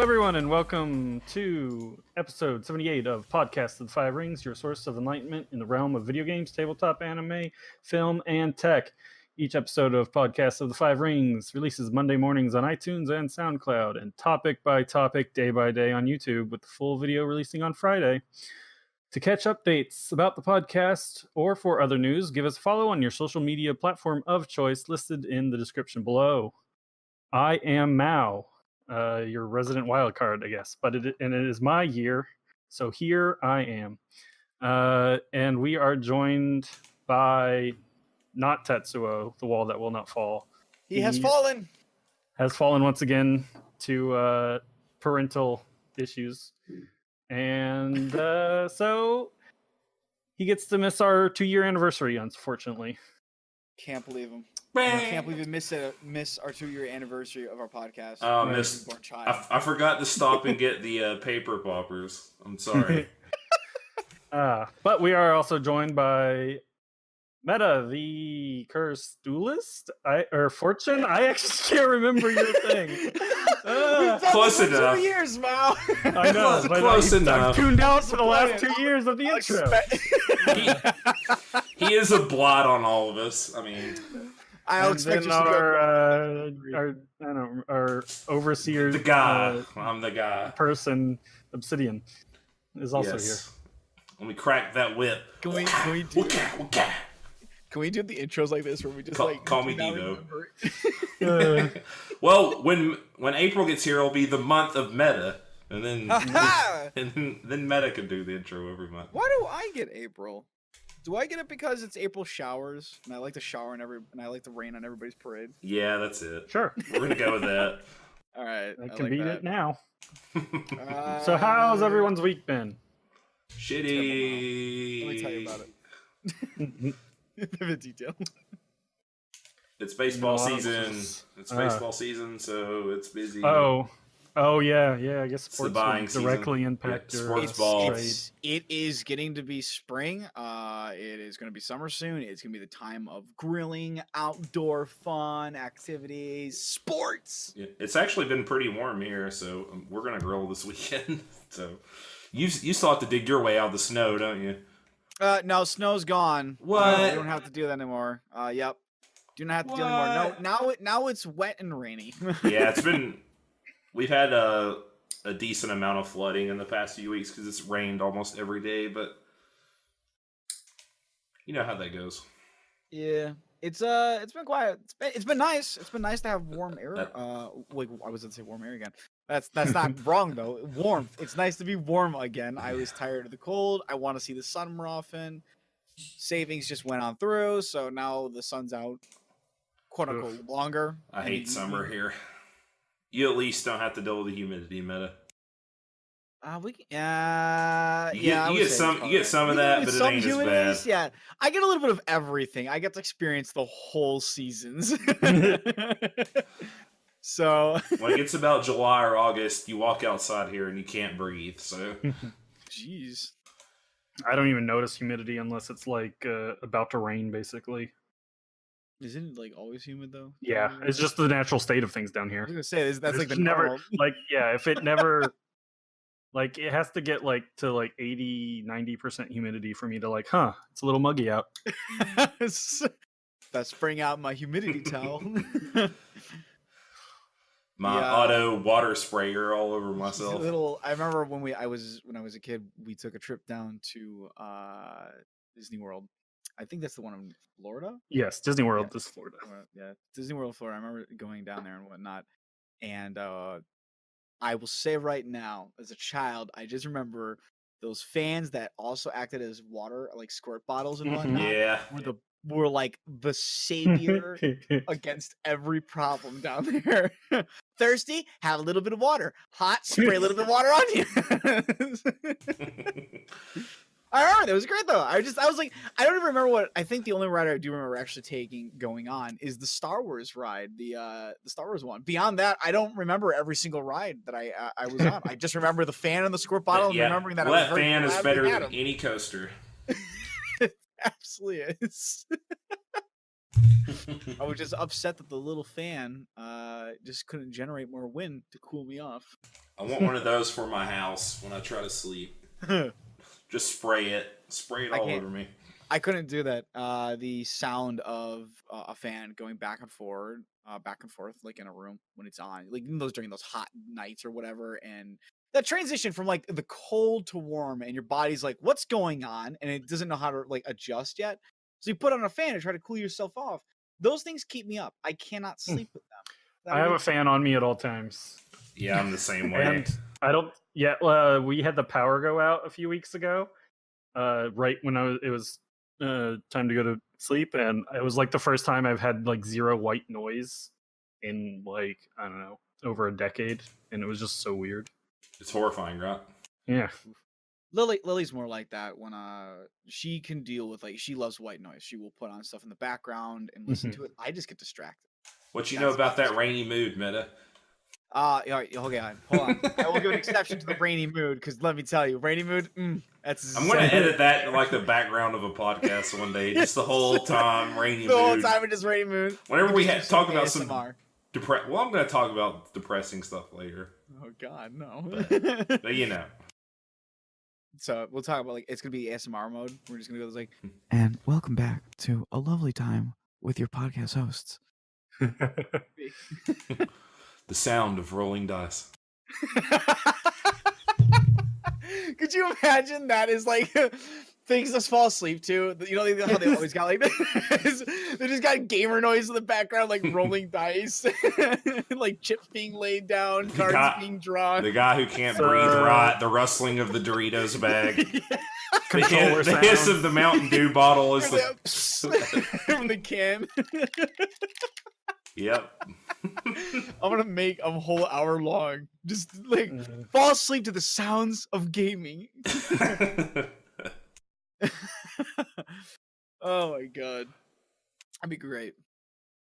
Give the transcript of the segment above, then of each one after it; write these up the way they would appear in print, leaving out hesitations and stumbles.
everyone, and welcome to episode 78 of Podcast of the Five Rings, your source of enlightenment in the realm of video games, tabletop anime, film, and tech. Each episode of Podcast of the Five Rings releases Monday mornings on iTunes and SoundCloud, and topic by topic, day by day on YouTube, with the full video releasing on Friday. To catch updates about the podcast or for other news, give us a follow on your social media platform of choice listed in the description below. I am Mao, your resident wildcard, I guess, but it is my year, so here I am. And we are joined by not Tetsuo, the wall that will not fall. He has fallen. Has fallen once again to parental issues. And so he gets to miss our 2-year anniversary, unfortunately. Can't believe him. I can't believe we miss our 2-year anniversary of our podcast. I forgot to stop and get the paper poppers. I'm sorry. But we are also joined by Meta, the cursed duelist, Fortune. I actually can't remember your thing. We've done Close this for enough. 2 years, Mal. I know, but Close enough. I've tuned out for the last 2 years of the intro. He is a blot on all of us. I mean, I'll expect you to our overseer, the guy. I'm the guy. Person, Obsidian, is also here. Let me crack that whip. Can we do the intros like this where we just call me Devo? Well, when April gets here, it'll be the month of Meta, and then then Meta can do the intro every month. Why do I get April? Do I get it because it's April showers and I like to shower and I like to rain on everybody's parade? Yeah, that's it. Sure, we're gonna go with that. All right, I can beat it now. Uh, So how's everyone's week been? Shitty. Let me tell you about it. In detail. It's baseball season. It's baseball season, so it's busy. Oh yeah. I guess sports buying will directly impact your sports ball. It is getting to be spring. It is going to be summer soon. It's going to be the time of grilling, outdoor fun, activities, sports. Yeah, it's actually been pretty warm here, so we're going to grill this weekend. So you still have to dig your way out of the snow, don't you? No, snow's gone. What? You don't have to do that anymore. Yep. Do not have to do anymore. No, now it's wet and rainy. Yeah, we've had a decent amount of flooding in the past few weeks because it's rained almost every day, but you know how that goes. Yeah. It's been quiet. It's been nice. It's been nice to have warm air. I was gonna say warm air again. That's not wrong though. Warm. It's nice to be warm again. I was tired of the cold. I want to see the sun more often. Savings just went on through, so now the sun's out, quote unquote, longer. I hate summer here. You at least don't have to deal with the humidity, Meta. You get some of that, but it ain't as bad. Yeah, I get a little bit of everything. I get to experience the whole seasons. So when it gets about July or August, you walk outside here and you can't breathe. So, jeez, I don't even notice humidity unless it's like about to rain, basically. Isn't it like always humid though? Yeah, it's just the natural state of things down here. I was gonna say that's like the never normal. if it never like it has to get like to like 80-90% humidity for me to like, it's a little muggy out. That's spraying out my humidity towel. My auto water sprayer all over myself. I remember when I was a kid, we took a trip down to Disney World. I think that's the one in Florida. Yes, Disney World is Florida. Yeah, Disney World, Florida. I remember going down there and whatnot. And I will say right now, as a child, I just remember those fans that also acted as water, like squirt bottles and whatnot. Yeah, were like the savior against every problem down there. Thirsty? Have a little bit of water. Hot? Spray a little bit of water on you. I remember that. It was great though. I was like, I don't even remember what. I think the only ride I do remember actually going on is the Star Wars ride, the Star Wars one. Beyond that, I don't remember every single ride that I was on. I just remember the fan and the squirt bottle, and remembering that. That fan is better than any coaster. Absolutely is. I was just upset that the little fan just couldn't generate more wind to cool me off. I want one of those for my house when I try to sleep. Just spray it all over me. I couldn't do that. The sound of a fan going back and forth, like in a room when it's on, like during those hot nights or whatever, and that transition from like the cold to warm, and your body's like, "What's going on?" and it doesn't know how to like adjust yet. So you put on a fan to try to cool yourself off. Those things keep me up. I cannot sleep with them. I have a fan on me at all times. Yeah, I'm the same way. And I don't. Yeah, we had the power go out a few weeks ago. Right when it was time to go to sleep, and it was like the first time I've had like zero white noise in like, I don't know, over a decade, and it was just so weird. It's horrifying, right? Yeah. Lily's more like that when she can deal with, like, she loves white noise. She will put on stuff in the background and listen to it. I just get distracted. What you know about that rainy mood, Meta? Okay, hold on. I will give an exception to the rainy mood, because let me tell you, rainy mood, that's... I'm going to edit that in like the background of a podcast one day, just the whole time, rainy mood. The whole time it is rainy mood. Whenever we talk about some... well, I'm going to talk about depressing stuff later. Oh, God, no. But you know. So we'll talk about, like, it's going to be ASMR mode. We're just going to go like, and welcome back to a lovely time with your podcast hosts. The sound of rolling dice. Could you imagine that is like things to fall asleep to? You know how they always got like this? They just got gamer noise in the background, like rolling dice, like chips being laid down, cards being drawn. The guy who can't breathe right, the rustling of the Doritos bag. Controller the hiss of the Mountain Dew bottle is from the can. Yep. I'm gonna make a whole hour long. Just like fall asleep to the sounds of gaming. Oh my god. That'd be great.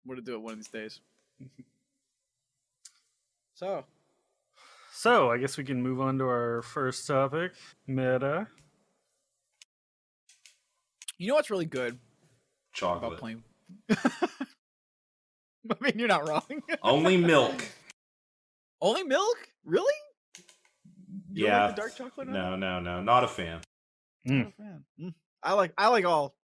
We're gonna do it one of these days. So I guess we can move on to our first topic, meta. You know what's really good? Chocolate. About playing. I mean, you're not wrong. Only milk. Only milk? Really? You Yeah. Like the dark chocolate? No. Not a fan. Not a fan. I like all.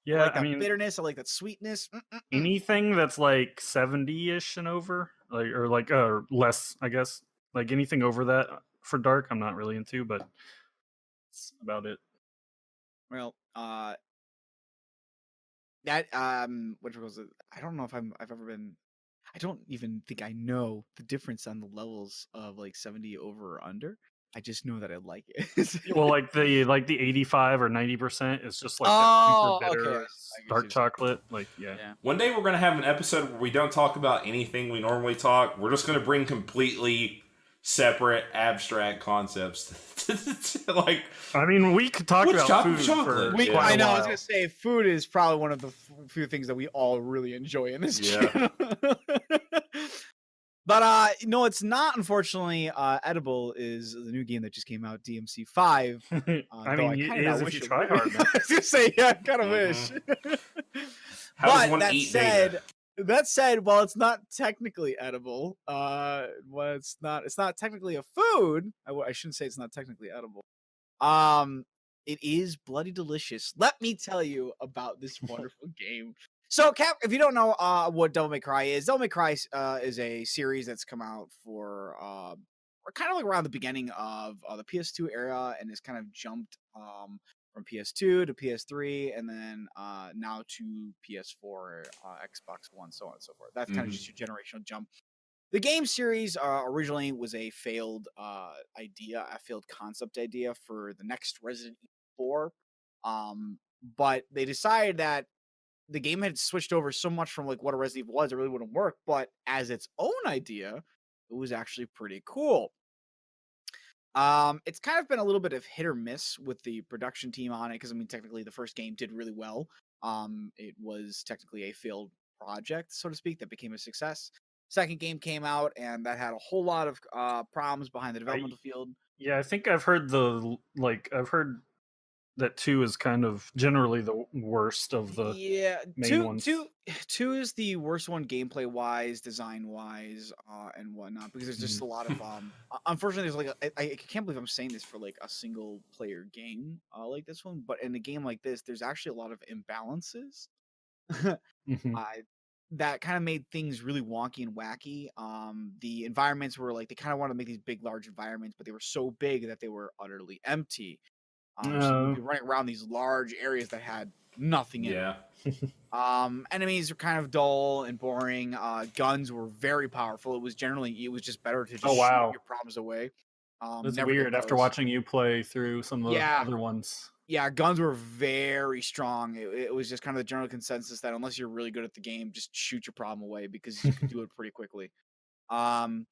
Yeah, I like that mean, bitterness. I like that sweetness. anything that's like 70-ish and over, like less, I guess. Like anything over that for dark, I'm not really into, but that's about it. Well, that what was it? I don't know if I've ever been. I don't even think I know the difference on the levels of like 70 over or under. I just know that I like it. Well, like the 85 or 90% is just like Oh, that super bitter okay. dark chocolate. Like, yeah. One day we're gonna have an episode where we don't talk about anything we normally talk. We're just gonna bring completely separate abstract concepts. Like, I mean, we could talk about food chocolate? for quite I a know. while. I was gonna say food is probably one of the few things that we all really enjoy in this channel. But no, it's not. Unfortunately, edible is the new game that just came out, DMC 5. I mean, it is if you try hard. I was gonna say, yeah, I kind of wish. How does one eat data? That said, while it's not technically edible, it's not technically a food. I shouldn't say it's not technically edible. It is bloody delicious. Let me tell you about this wonderful game. So, Cap, if you don't know what Devil May Cry is, Devil May Cry is a series that's come out for or kind of like around the beginning of the PS2 era, and has kind of jumped from PS2 to PS3, and then now to PS4, Xbox One, so on and so forth. That's kind of just your generational jump. The game series originally was a failed idea, a failed concept idea for the next Resident Evil 4, but they decided that the game had switched over so much from like what a Resident Evil was, it really wouldn't work. But as its own idea, it was actually pretty cool. It's kind of been a little bit of hit or miss with the production team on it, because I mean, technically the first game did really well. It was technically a failed project, so to speak, that became a success. Second game came out, and that had a whole lot of problems behind the developmental field. Yeah, I think I've heard that 2 is kind of generally the worst of the Yeah, main ones. two is the worst one gameplay wise, design wise, and whatnot. Because there's just a lot of unfortunately, there's like I can't believe I'm saying this for like a single player game like this one, but in a game like this, there's actually a lot of imbalances. Mhm. I that kind of made things really wonky and wacky. The environments were like they kind of wanted to make these big, large environments, but they were so big that they were utterly empty. So you'd be running around these large areas that had nothing in Yeah. it. Enemies were kind of dull and boring. Guns were very powerful. It was just better to Oh, just shoot wow. your problems away. That's Never get weird after close. watching you play through some of the Yeah, other ones. yeah, guns were very strong. It was just kind of the general consensus that unless you're really good at the game, just shoot your problem away because you could do it pretty quickly. Um,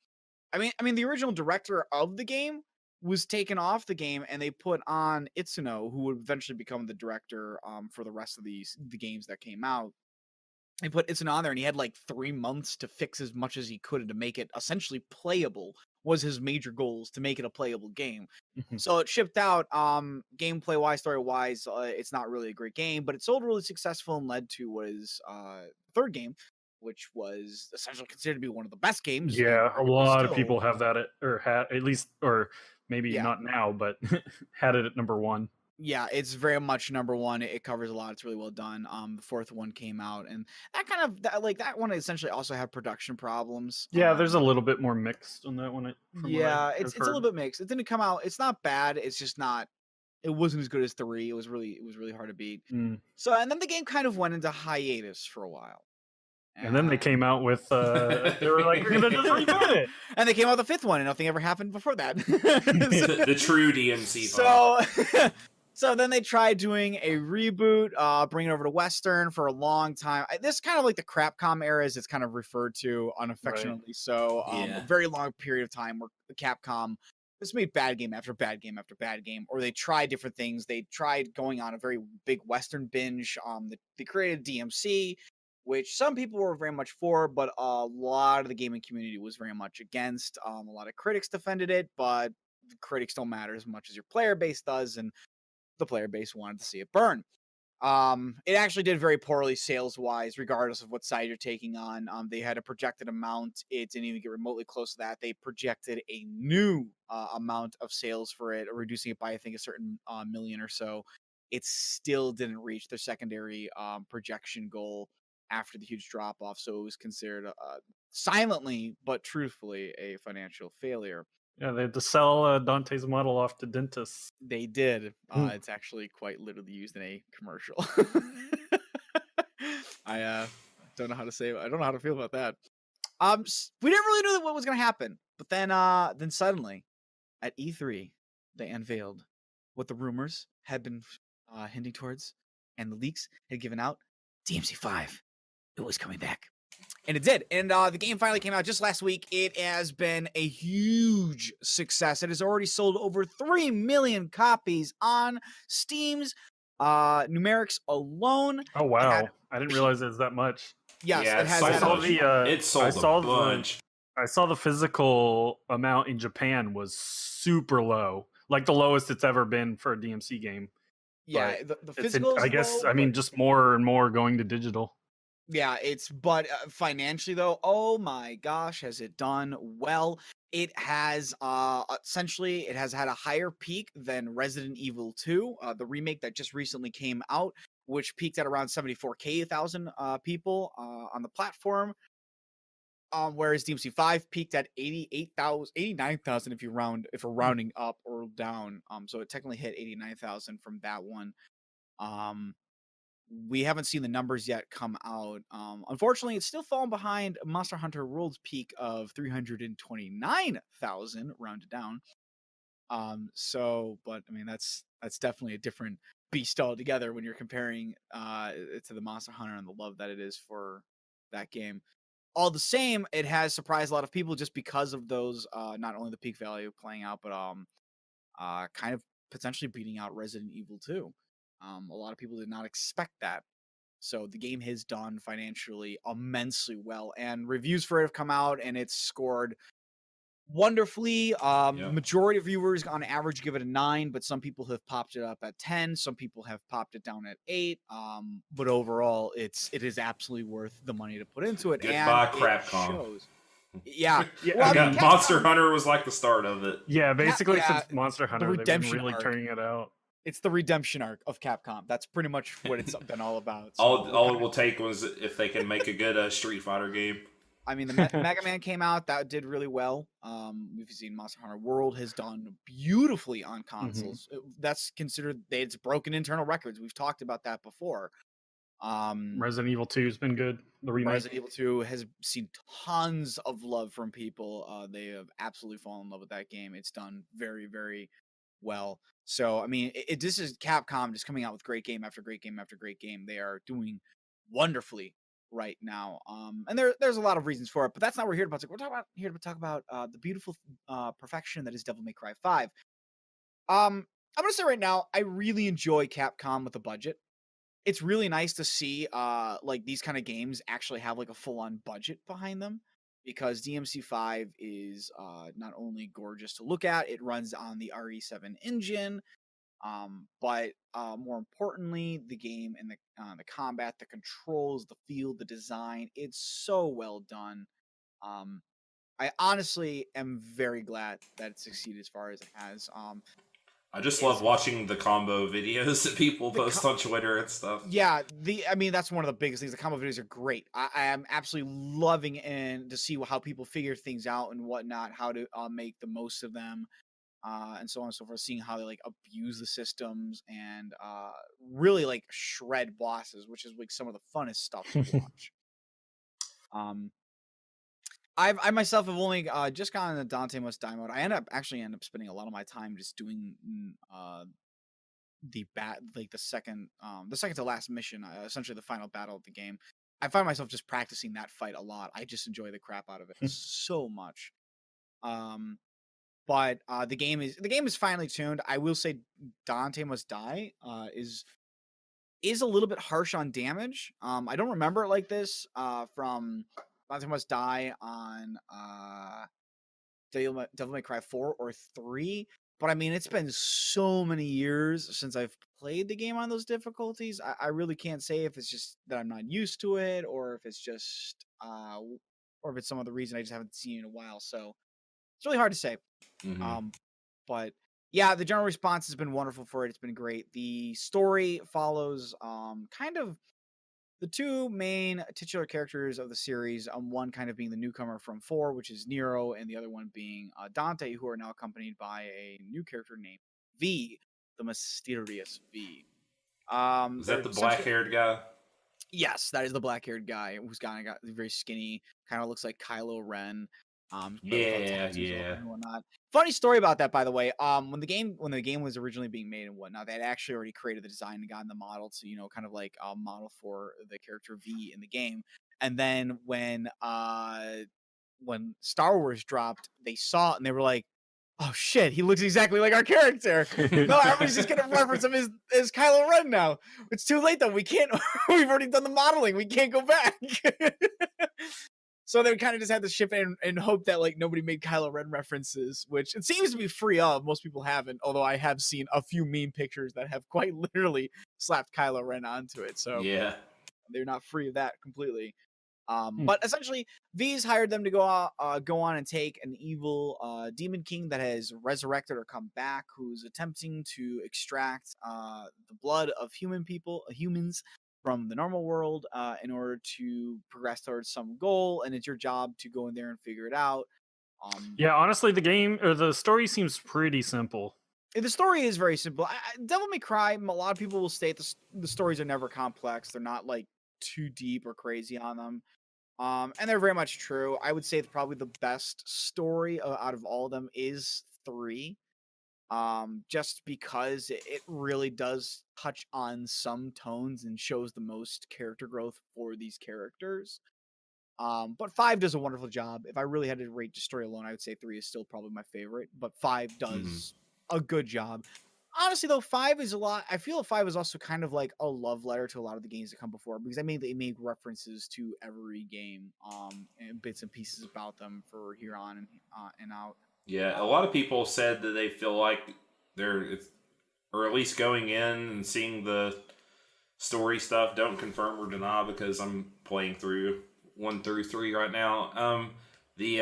I mean, the original director of the game was taken off the game, and they put on Itsuno, who would eventually become the director for the rest of the games that came out. They put Itsuno on there, and he had like 3 months to fix as much as he could to make it essentially playable. Was his major goals to make it a playable game. Mhm. So it shipped out. Gameplay wise, story wise, it's not really a great game, but it sold really successful and led to what is the third game, which was essentially considered to be one of the best games and Yeah, a arguably lot of still. people have that or had at least, or maybe Yeah, not now, but had it at number 1. yeah, it's very much number one. It covers a lot. It's really well done. The fourth one came out, and that one essentially also had production problems. Yeah, there's a little bit more mixed on that one from what I Yeah, have it's a heard. little bit mixed. It didn't come out. It's not bad. It's just not. It wasn't as good as 3. It was really hard to beat. Mm. So and then the game kind of went into hiatus for a while. And then they And came out with they were like, we're gonna just reboot it. and they came out with the 5th one, and nothing ever happened before that. The true DMC file. So so then they tried doing a reboot, bringing it over to Western for a long time. This is kind of like the Crapcom era, as it's kind of referred to unaffectionately. So Yeah. a very long period of time where Capcom just made bad game after bad game after bad game, or they tried different things. They tried going on a very big Western binge. They created DMC, which some people were very much for, but a lot of the gaming community was very much against. A lot of critics defended it, but the critics don't matter as much as your player base does, and the player base wanted to see it burn. It actually did very poorly sales wise, regardless of what side you're taking on. They had a projected amount. It didn't even get remotely close to that. They projected a new amount of sales for it, reducing it by, I think, a certain million or so. It still didn't reach their secondary projection goal after the huge drop off. So it was considered silently, but truthfully, a financial failure. Yeah, they had to sell Dante's model off to dentists. They did. Hmm. It's actually quite literally used in a commercial. I don't know how to say. I don't know how to feel about that. We didn't really know what was going to happen, but then suddenly, at E3, they unveiled what the rumors had been hinting towards, and the leaks had given out. DMC5, it was coming back. And it did. And the game finally came out just last week. It has been a huge success. It has already sold over 3 million copies on Steam's numerics alone. Oh wow, I didn't realize it was that much. Yes, Yeah, it has. I so saw much. the It sold a bunch. I saw the physical amount in Japan was super low, like the lowest it's ever been for a DMC game. Yeah, But the it's physical is I guess low, I mean but just more and more going to digital. yeah, but financially though, oh my gosh, has it done well? It has essentially it has had a higher peak than Resident Evil 2, the remake that just recently came out, which peaked at around 74,000 people on the platform. Whereas DMC5 peaked at 88,000, 89,000 if we're rounding up or down. So it technically hit 89,000 from that one. We haven't seen the numbers yet come out. Unfortunately, it's still falling behind Monster Hunter World's peak of 329,000 rounded down. But I mean that's definitely a different beast altogether when you're comparing it to the Monster Hunter and the love that it is for that game. All the same, it has surprised a lot of people just because of those not only the peak value playing out, but kind of potentially beating out Resident Evil 2. A lot of people did not expect that. So the game has done financially immensely well, and reviews for it have come out, and it's scored wonderfully. Yep. Majority of viewers on average give it a 9, but some people have popped it up at 10. Some people have popped it down at 8. But overall, it is absolutely worth the money to put into it, Goodbye, and it Crapcom. shows. Yeah. Yeah, Well, I I mean, mean, Monster Hunter was like the start of it. yeah, basically yeah, since Monster the Hunter, they've been redemption really arc. turning it out. It's the redemption arc of Capcom. That's pretty much what it's been all about. So All it will take was if they can make a good Street Fighter game. I mean, the Mega Man came out. That did really well. We've seen Monster Hunter World has done beautifully on consoles. That's considered it's broken internal records. We've talked about that before. Resident Evil 2 has been good. The remake. Resident Evil 2 has seen tons of love from people. They have absolutely fallen in love with that game. It's done very, very well. So, I mean, this is Capcom just coming out with great game after great game after great game. They are doing wonderfully right now. And there's a lot of reasons for it, but that's not what we're here to talk about. We're here to talk about the beautiful perfection that is Devil May Cry 5. I'm gonna say right now, I really enjoy Capcom with a budget. It's really nice to see like these kind of games actually have like a full-on budget behind them, because DMC5 is not only gorgeous to look at, it runs on the RE7 engine, but more importantly, the game and the combat, the controls, the feel, the design, it's so well done. I honestly am very glad that it succeeded as far as it has. I just love watching the combo videos that people post on Twitter and stuff. Yeah, I mean, that's one of the biggest things. The combo videos are great. I am absolutely loving and to see how people figure things out and whatnot, how to make the most of them, and so on and so forth. Seeing how they like abuse the systems and really like shred bosses, which is like some of the funnest stuff to watch. I myself have only just gotten the Dante Must Die mode. I end up spending a lot of my time just doing the second to last mission, essentially the final battle of the game. I find myself just practicing that fight a lot. I just enjoy the crap out of it so much. But the game is finely tuned. I will say Dante Must Die is a little bit harsh on damage. I don't remember it like this from Dante Must Die on Devil May Cry 4 or 3. But I mean, it's been so many years since I've played the game on those difficulties. I really can't say if it's just that I'm not used to it, or if it's just, or if it's some other reason I just haven't seen it in a while. So it's really hard to say. But yeah, the general response has been wonderful for it. It's been great. The story follows kind of the two main titular characters of the series, one kind of being the newcomer from 4, which is Nero, and the other one being Dante, who are now accompanied by a new character named V, the mysterious V. Is that the black-haired guy? Yes, that is the black-haired guy who's got very skinny, kind of looks like Kylo Ren. Yeah. And whatnot. Funny story about that, by the way. When the game was originally being made and whatnot, they had actually already created the design and gotten the model to kind of like a model for the character V in the game. And then when Star Wars dropped, they saw it and they were like, "Oh shit, he looks exactly like our character." No, everybody's just gonna reference him as Kylo Ren now. It's too late though. We can't. We've already done the modeling. We can't go back. So they kind of just had to ship in and hope that like nobody made Kylo Ren references, which it seems to be free of. Most people haven't, although I have seen a few meme pictures that have quite literally slapped Kylo Ren onto it. So yeah, they're not free of that completely. But essentially, V's hired them to go on and take an evil demon king that has resurrected or come back, who's attempting to extract the blood of humans from the normal world in order to progress towards some goal, and it's your job to go in there and figure it out. Yeah, honestly, the game or the story seems pretty simple. The story is very simple. Devil May Cry, a lot of people will state the stories are never complex. They're not like too deep or crazy on them. And they're very much true. I would say probably the best story out of all of them is 3. Just because it really does touch on some tones and shows the most character growth for these characters. But 5 does a wonderful job. If I really had to rate the story alone, I would say 3 is still probably my favorite, but 5 does a good job. Honestly, though, 5 is a lot. I feel 5 is also kind of like a love letter to a lot of the games that come before because they make references to every game, and bits and pieces about them for here on and out. Yeah, a Um, lot of people said that they feel like or at least going in and seeing the story stuff. Don't confirm or deny because I'm playing through 1 through 3 right now. The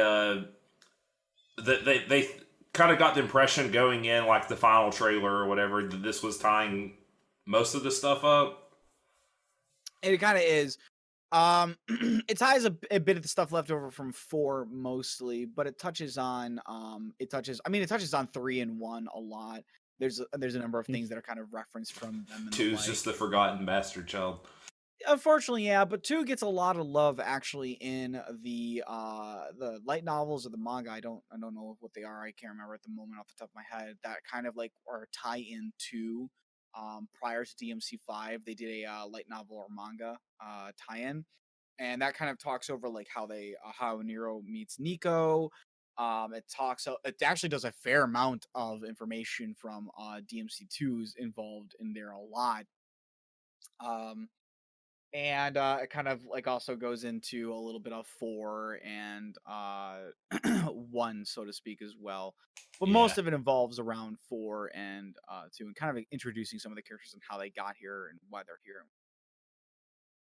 they kind of got the impression going in, like the final trailer or whatever, that this was tying most of the stuff up. and it kind of is. It ties a bit of the stuff left over from 4 mostly, but it touches on it touches on 3 and 1 a lot. There's a number of things that are kind of referenced from them and the 2's like. just the forgotten bastard child. Unfortunately, yeah, but 2 gets a lot of love actually in the light novels or the manga. I don't know what they are. I can't remember at the moment off the top of my head. That kind of like are tie in to prior to DMC5, they did a light novel or manga tie-in, and that kind of talks over like how Nero meets Nico. It actually does a fair amount of information from DMC2's involved in there a lot. Um and it kind of like also goes into a little bit of 4 and 1, so to speak, as well, but Yeah, most of it involves around 4 and 2, and kind of introducing some of the characters and how they got here and why they're here.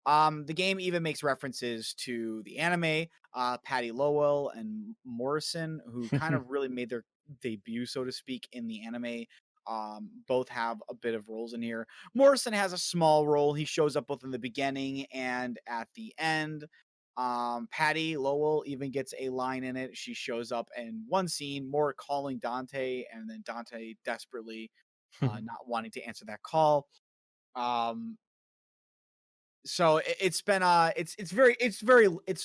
The game even makes references to the anime, Patty Lowell and Morrison, who kind of really made their debut, so to speak, in the anime. Both have a bit of roles in here. Morrison has a small role. He shows up both in the beginning and at the end. Patty Lowell even gets a line in it. She shows up in one scene, more calling Dante, and then Dante desperately not wanting to answer that call. Um, so it's been it's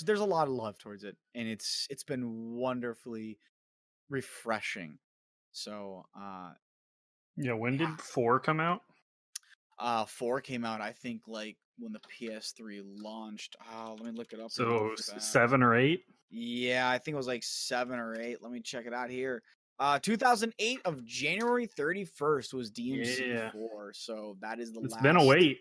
there's a lot of love towards it, and it's been wonderfully refreshing. So Yeah, when yeah. did 4 come out? 4 came out, I think, like when the PS3 launched. Let me look it up real So quick for that. 7 or 8? Yeah, I think it was like 7 or 8. Let me check it out here. 2008 of January 31st was Yeah. DMC4. So that is the It's been a last. wait.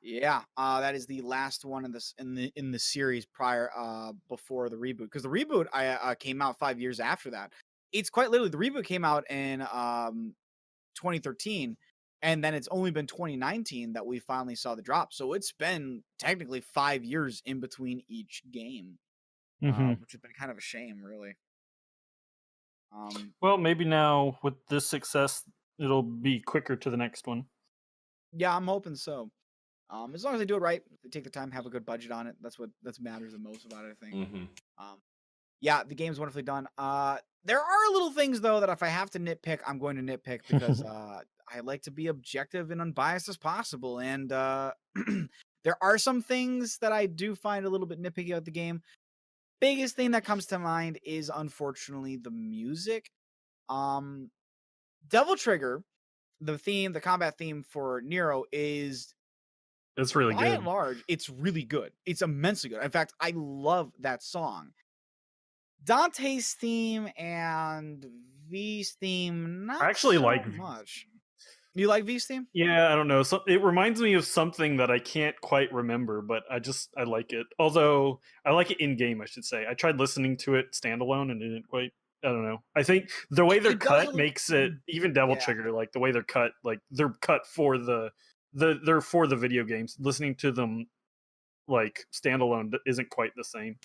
Yeah, that is the last one in this in the series prior before the reboot, because the reboot came out 5 years after that. It's quite literally the reboot came out in 2013, and then it's only been 2019 that we finally saw the drop. So it's been technically 5 years in between each game, Mhm. which has been kind of a shame, really. Um, Well, maybe now with this success, it'll be quicker to the next one. yeah, I'm hoping so. As long as they do it right, they take the time, have a good budget on it. That matters the most about it, I think. hmm Um, yeah, the game's wonderfully done. There are little things though that if I have to nitpick, I'm going to nitpick because I like to be objective and unbiased as possible. And there are some things that I do find a little bit nitpicky about the game. Biggest thing that comes to mind is unfortunately the music. Um, Devil Trigger, the combat theme for Nero is It's really by and good. large, it's really good. It's immensely good. In fact, I love that song. Dante's theme and V's theme, I not actually so like much. You like V's theme? Yeah, I don't know. So it reminds me of something that I can't quite remember, but I like it. Although I like it in game, I should say. I tried listening to it standalone and it didn't quite. I don't know. I think the way they're It does a cut little. makes it even Devil Yeah. Trigger, like the way they're cut, like they're cut for they're for the video games. Listening to them like standalone isn't quite the same.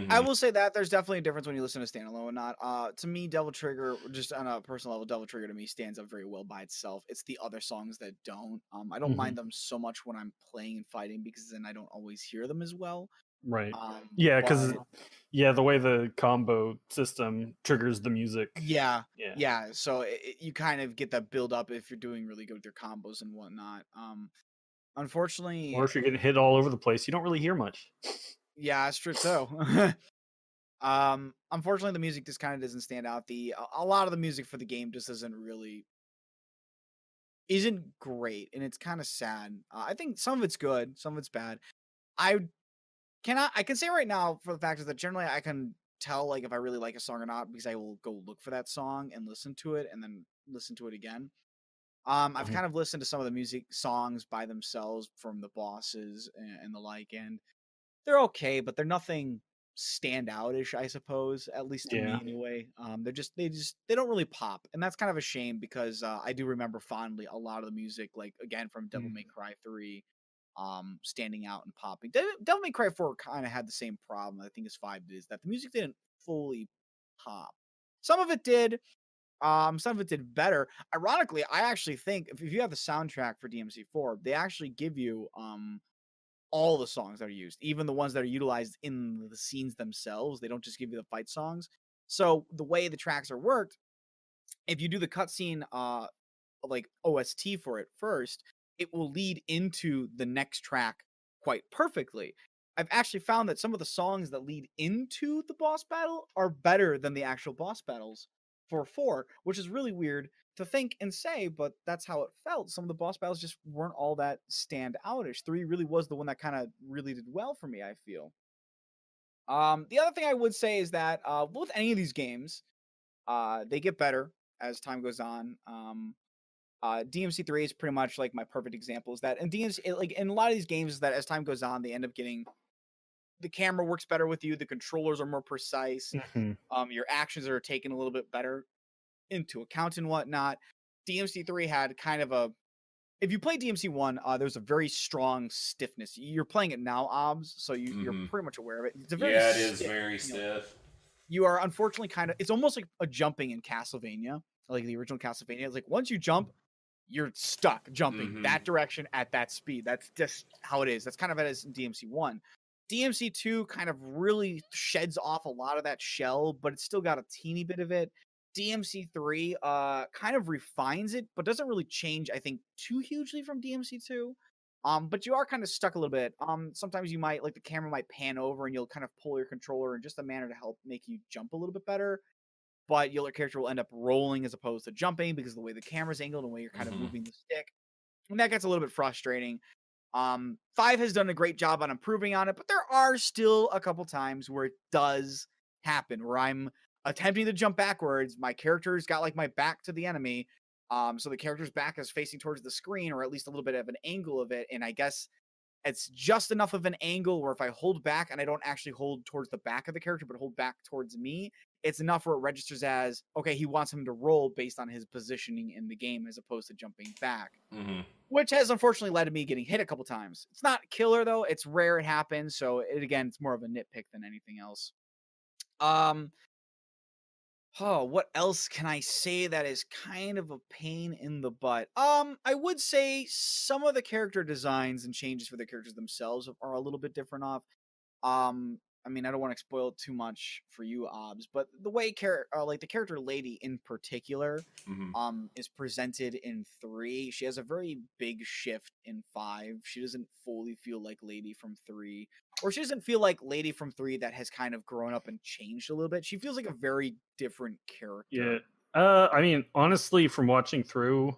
I hmm will say that there's definitely a difference when you listen to standalone or not. To me, Devil Trigger, just on a personal level, Devil Trigger to me stands up very well by itself. It's the other songs that don't. I don't Hmm. mind them so much when I'm playing and fighting because then I don't always hear them as well. Right. Um, Yeah, because but the way the combo system triggers the music. yeah, Yeah. yeah. So you kind of get that build up if you're doing really good with your combos and whatnot. Unfortunately, Or if you're getting hit all over the place, you don't really hear much. yeah, it's true too. Unfortunately, the music just kind of doesn't stand out. A lot of the music for the game just isn't great, and it's kind of sad. I think some of it's good, some of it's bad. I I can say right now for the fact is that generally I can tell like if I really like a song or not because I will go look for that song and listen to it and then listen to it again. I've Mhm. kind of listened to some of the music songs by themselves from the bosses and the like, and they're okay, but they're nothing standoutish, I suppose, at least to Yeah. me anyway. They don't really pop, and that's kind of a shame because I do remember fondly a lot of the music, like again from Devil May Mhm. Cry 3, standing out and popping. Devil May Cry 4 kind of had the same problem. I think as 5 did, is that the music didn't fully pop. Some of it did, some of it did better. Ironically, I actually think if you have the soundtrack for DMC4, they actually give you all the songs that are used, even the ones that are utilized in the scenes themselves. They don't just give you the fight songs. So the way the tracks are worked, if you do the cutscene like OST for it first, it will lead into the next track quite perfectly. I've actually found that some of the songs that lead into the boss battle are better than the actual boss battles for 4, which is really weird to think and say, but that's how it felt. Some of the boss battles just weren't all that stand outish. 3 really was the one that kind of really did well for me, I feel. The other thing I would say is that with any of these games, they get better as time goes on. DMC3 is pretty much like my perfect example. Is that and like in a lot of these games is that as time goes on, they end up getting the camera works better with you, the controllers are more precise, Mhm. your actions are taken a little bit better into account and whatnot. DMC3 had kind of a if you play DMC1, there's a very strong stiffness. You're playing it now, Obs, so you're Hmm. pretty much aware of it. It's a very Yeah, it is stiff very feeling. stiff. You are unfortunately kind of it's almost like a jumping in Castlevania, like the original Castlevania. It's like once you jump, you're stuck jumping Hmm. that direction at that speed. That's just how it is. That's kind of it as in DMC1. DMC2 kind of really sheds off a lot of that shell, but it's still got a teeny bit of it. DMC3 kind of refines it, but doesn't really change, I think, too hugely from DMC2. But you are kind of stuck a little bit. Sometimes you might like the camera might pan over and you'll kind of pull your controller in just a manner to help make you jump a little bit better, but your character will end up rolling as opposed to jumping because of the way the camera's angled and the way you're kind of Hmm. moving the stick. And that gets a little bit frustrating. 5 has done a great job on improving on it, but there are still a couple times where it does happen where I'm attempting to jump backwards. My character's got like my back to the enemy. So the character's back is facing towards the screen, or at least a little bit of an angle of it. And I guess it's just enough of an angle where if I hold back and I don't actually hold towards the back of the character, but hold back towards me, it's enough where it registers as, okay, he wants him to roll based on his positioning in the game as opposed to jumping back, Hmm. which has unfortunately led to me getting hit a couple times. It's not killer though. It's rare it happens. So again, it's more of a nitpick than anything else. Um, Oh, what else can I say that is kind of a pain in the butt? I would say some of the character designs and changes for the characters themselves are a little bit different off. I mean, I don't want to spoil too much for you, Obs, but the way like the character Lady in particular, Hmm. is presented in 3. She has a very big shift in 5. She doesn't fully feel like Lady from 3, or she doesn't feel like Lady from 3 that has kind of grown up and changed a little bit. She feels like a very different Yeah. character. I mean, honestly, from watching through,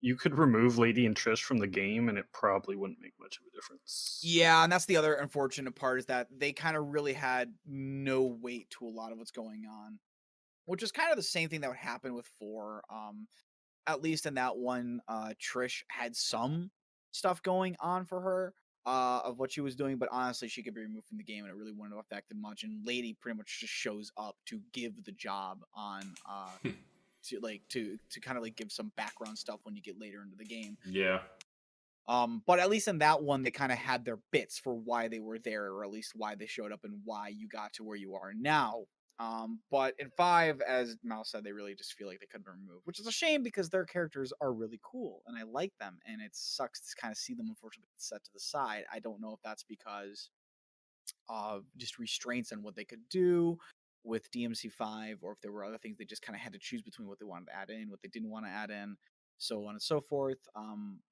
you could remove Lady and Trish from the game, and it probably wouldn't make much of a difference. Yeah, and that's the other unfortunate part is that they kind of really had no weight to a lot of what's going on, which is kind of the same thing that would happen with 4. At least in that one, Trish had some stuff going on for her of what she was doing, but honestly, she could be removed from the game and it really wouldn't have affected much. And Lady pretty much just shows up to give the job on to kind of like give some background stuff when you get later into the game. Yeah. But at least in that one, they kind of had their bits for why they were there, or at least why they showed up and why you got to where you are now. But in 5, as Mal said, they really just feel like they couldn't be removed, which is a shame because their characters are really cool and I like them. And it sucks to kind of see them unfortunately set to the side. I don't know if that's because just restraints on what they could do with DMC5, or if there were other things they just kind of had to choose between what they wanted to add in, what they didn't want to add in, so on and so forth.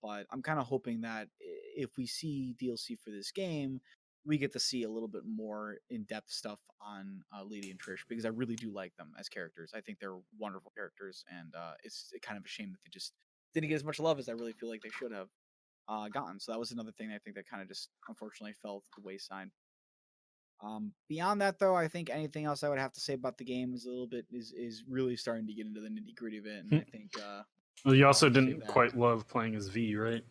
But I'm kind of hoping that if we see DLC for this game, we get to see a little bit more in-depth stuff on Lady and Trish, because I really do like them as characters. I think they're wonderful characters, and it's kind of a shame that they just didn't get as much love as I really feel like they should have gotten. So that was another thing I think that kind of just unfortunately fell to the wayside. Beyond that, though, I think anything else I would have to say about the game is a little bit is really starting to get into the nitty gritty of it, and I think Well, you also I'll save didn't that. quite love playing as V, right?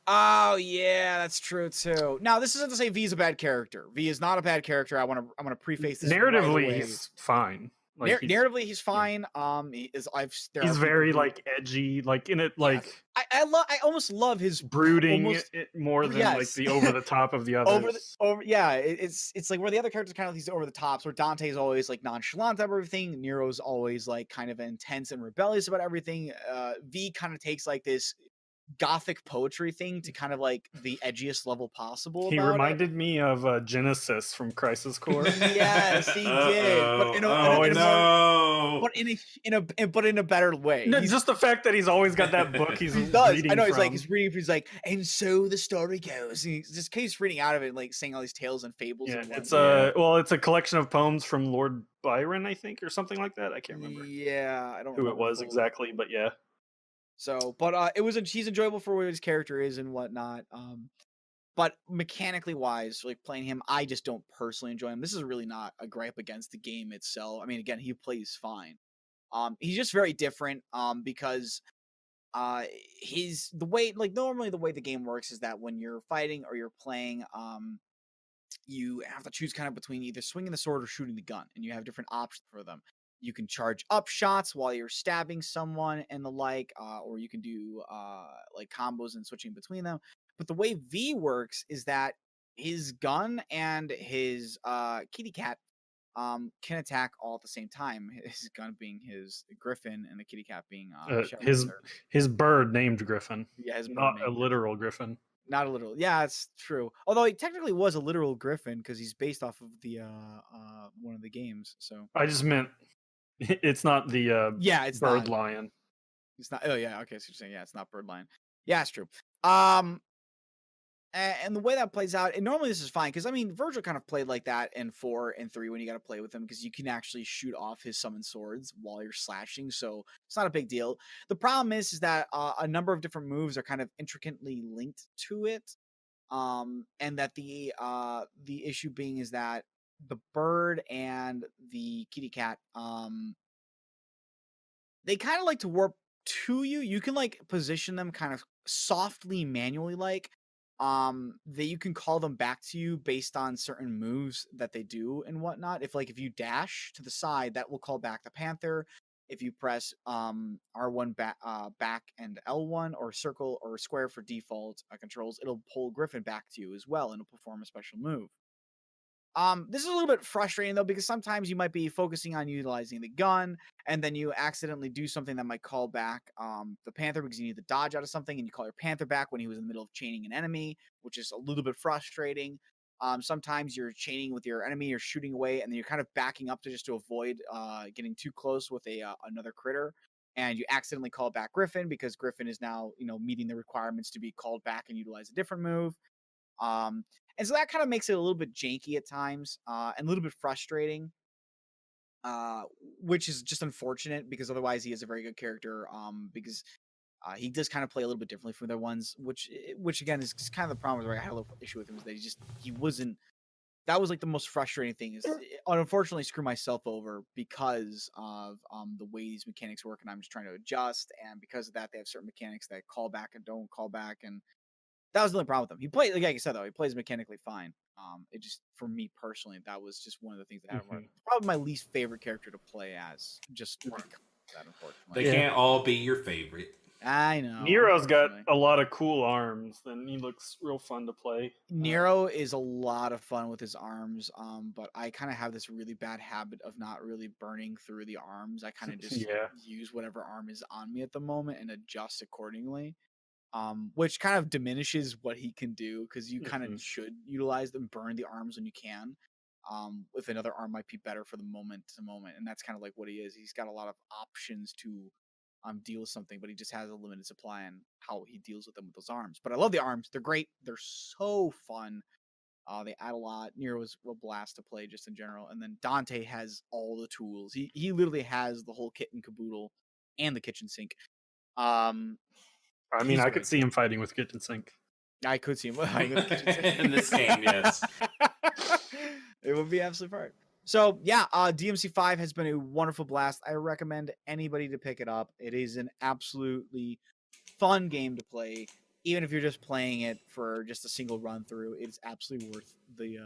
Oh yeah, that's true too. Now this isn't to say V is a bad character. V is not a bad character. I'm gonna preface this right Narratively, away. he's fine. Like Narratively, he's fine. There he's are very people who, like edgy, like in it, yes. like I almost love his brooding almost more than like yes. the over the top of the others. It's like where the other characters kind of these over the tops. Where Dante's always like nonchalant about everything. Nero's always like kind of intense and rebellious about everything. V kind of takes like this gothic poetry thing to kind of like the edgiest level possible He about reminded me of Genesis from Crisis Core. Yes, he did. But in a better way. No, just the fact that he's always got that book he's he does. reading I know he's from. like he's like, and so the story goes. And he just keeps reading out of it, like saying all these tales and fables. Yeah, and it's whatnot. it's a collection of poems from Lord Byron, I think, or something like that. I can't remember Yeah, I don't who it remember was fully. exactly, but yeah. So, but he's enjoyable for what his character is and whatnot. But mechanically wise, like playing him, I just don't personally enjoy him. This is really not a gripe against the game itself. I mean, again, he plays fine. He's just very different. Because the way, like normally the way the game works is that when you're fighting or you're playing, you have to choose kind of between either swinging the sword or shooting the gun, and you have different options for them. You can charge up shots while you're stabbing someone and the like, or you can do like combos and switching between them. But the way V works is that his gun and his kitty cat can attack all at the same time. His gun being his griffin and the kitty cat being his bird named Griffin. Yeah, his bird not named a literal Griffin. Not a literal. Yeah, it's true. Although he technically was a literal griffin because he's based off of the one of the games. So I just meant it's not the it's bird not. lion. It's not. Oh yeah, okay. So you're saying it's not bird lion. Yeah, it's true. And the way that plays out, and normally this is fine because I mean Virgil kind of played like that in 4 and 3 when you got to play with him because you can actually shoot off his summoned swords while you're slashing, so it's not a big deal. The problem is that a number of different moves are kind of intricately linked to it, and that the issue being is that the bird and the kitty cat they kind of like to warp to you. You can like position them kind of softly manually like that you can call them back to you based on certain moves that they do and whatnot. If you dash to the side, that will call back the panther. If you press R1 back and L1 or circle or square for default controls, it'll pull Griffin back to you as well and it'll perform a special move. This is a little bit frustrating though, because sometimes you might be focusing on utilizing the gun, and then you accidentally do something that might call back the panther because you need to dodge out of something, and you call your panther back when he was in the middle of chaining an enemy, which is a little bit frustrating. Sometimes you're chaining with your enemy, you're shooting away, and then you're kind of backing up to avoid getting too close with another critter, and you accidentally call back Griffin because Griffin is now meeting the requirements to be called back and utilize a different move. And so that kind of makes it a little bit janky at times, and a little bit frustrating, which is just unfortunate because otherwise he is a very good character. Because he does kind of play a little bit differently from the other ones, which again is kind of the problem where I had a little issue with him is that he wasn't. That was like the most frustrating thing is unfortunately screw myself over because of the way these mechanics work, and I'm just trying to adjust, and because of that they have certain mechanics that call back and don't call back, and that was the only problem with him. He played, like I said, though, he plays mechanically fine. It just, for me personally, that was just one of the things that happened. Probably my least favorite character to play as, just because of that, unfortunately. They can't all be your favorite. I know. Nero's got a lot of cool arms, and he looks real fun to play. Nero is a lot of fun with his arms, but I kind of have this really bad habit of not really burning through the arms. I kind of just use whatever arm is on me at the moment and adjust accordingly. Which kind of diminishes what he can do because you kind of should utilize them, burn the arms when you can. With another arm might be better for the moment to moment, and that's kind of like what he is. He's got a lot of options to deal with something, but he just has a limited supply on how he deals with them with those arms. But I love the arms; they're great. They're so fun. They add a lot. Nero's a blast to play just in general, and then Dante has all the tools. He literally has the whole kit and caboodle and the kitchen sink. I mean, I could see him fighting with kitchen sink. I could see him fighting with kitchen sink in this game. Yes, it would be absolutely fine. So yeah, DMC5 has been a wonderful blast. I recommend anybody to pick it up. It is an absolutely fun game to play, even if you're just playing it for just a single run through. It's absolutely worth the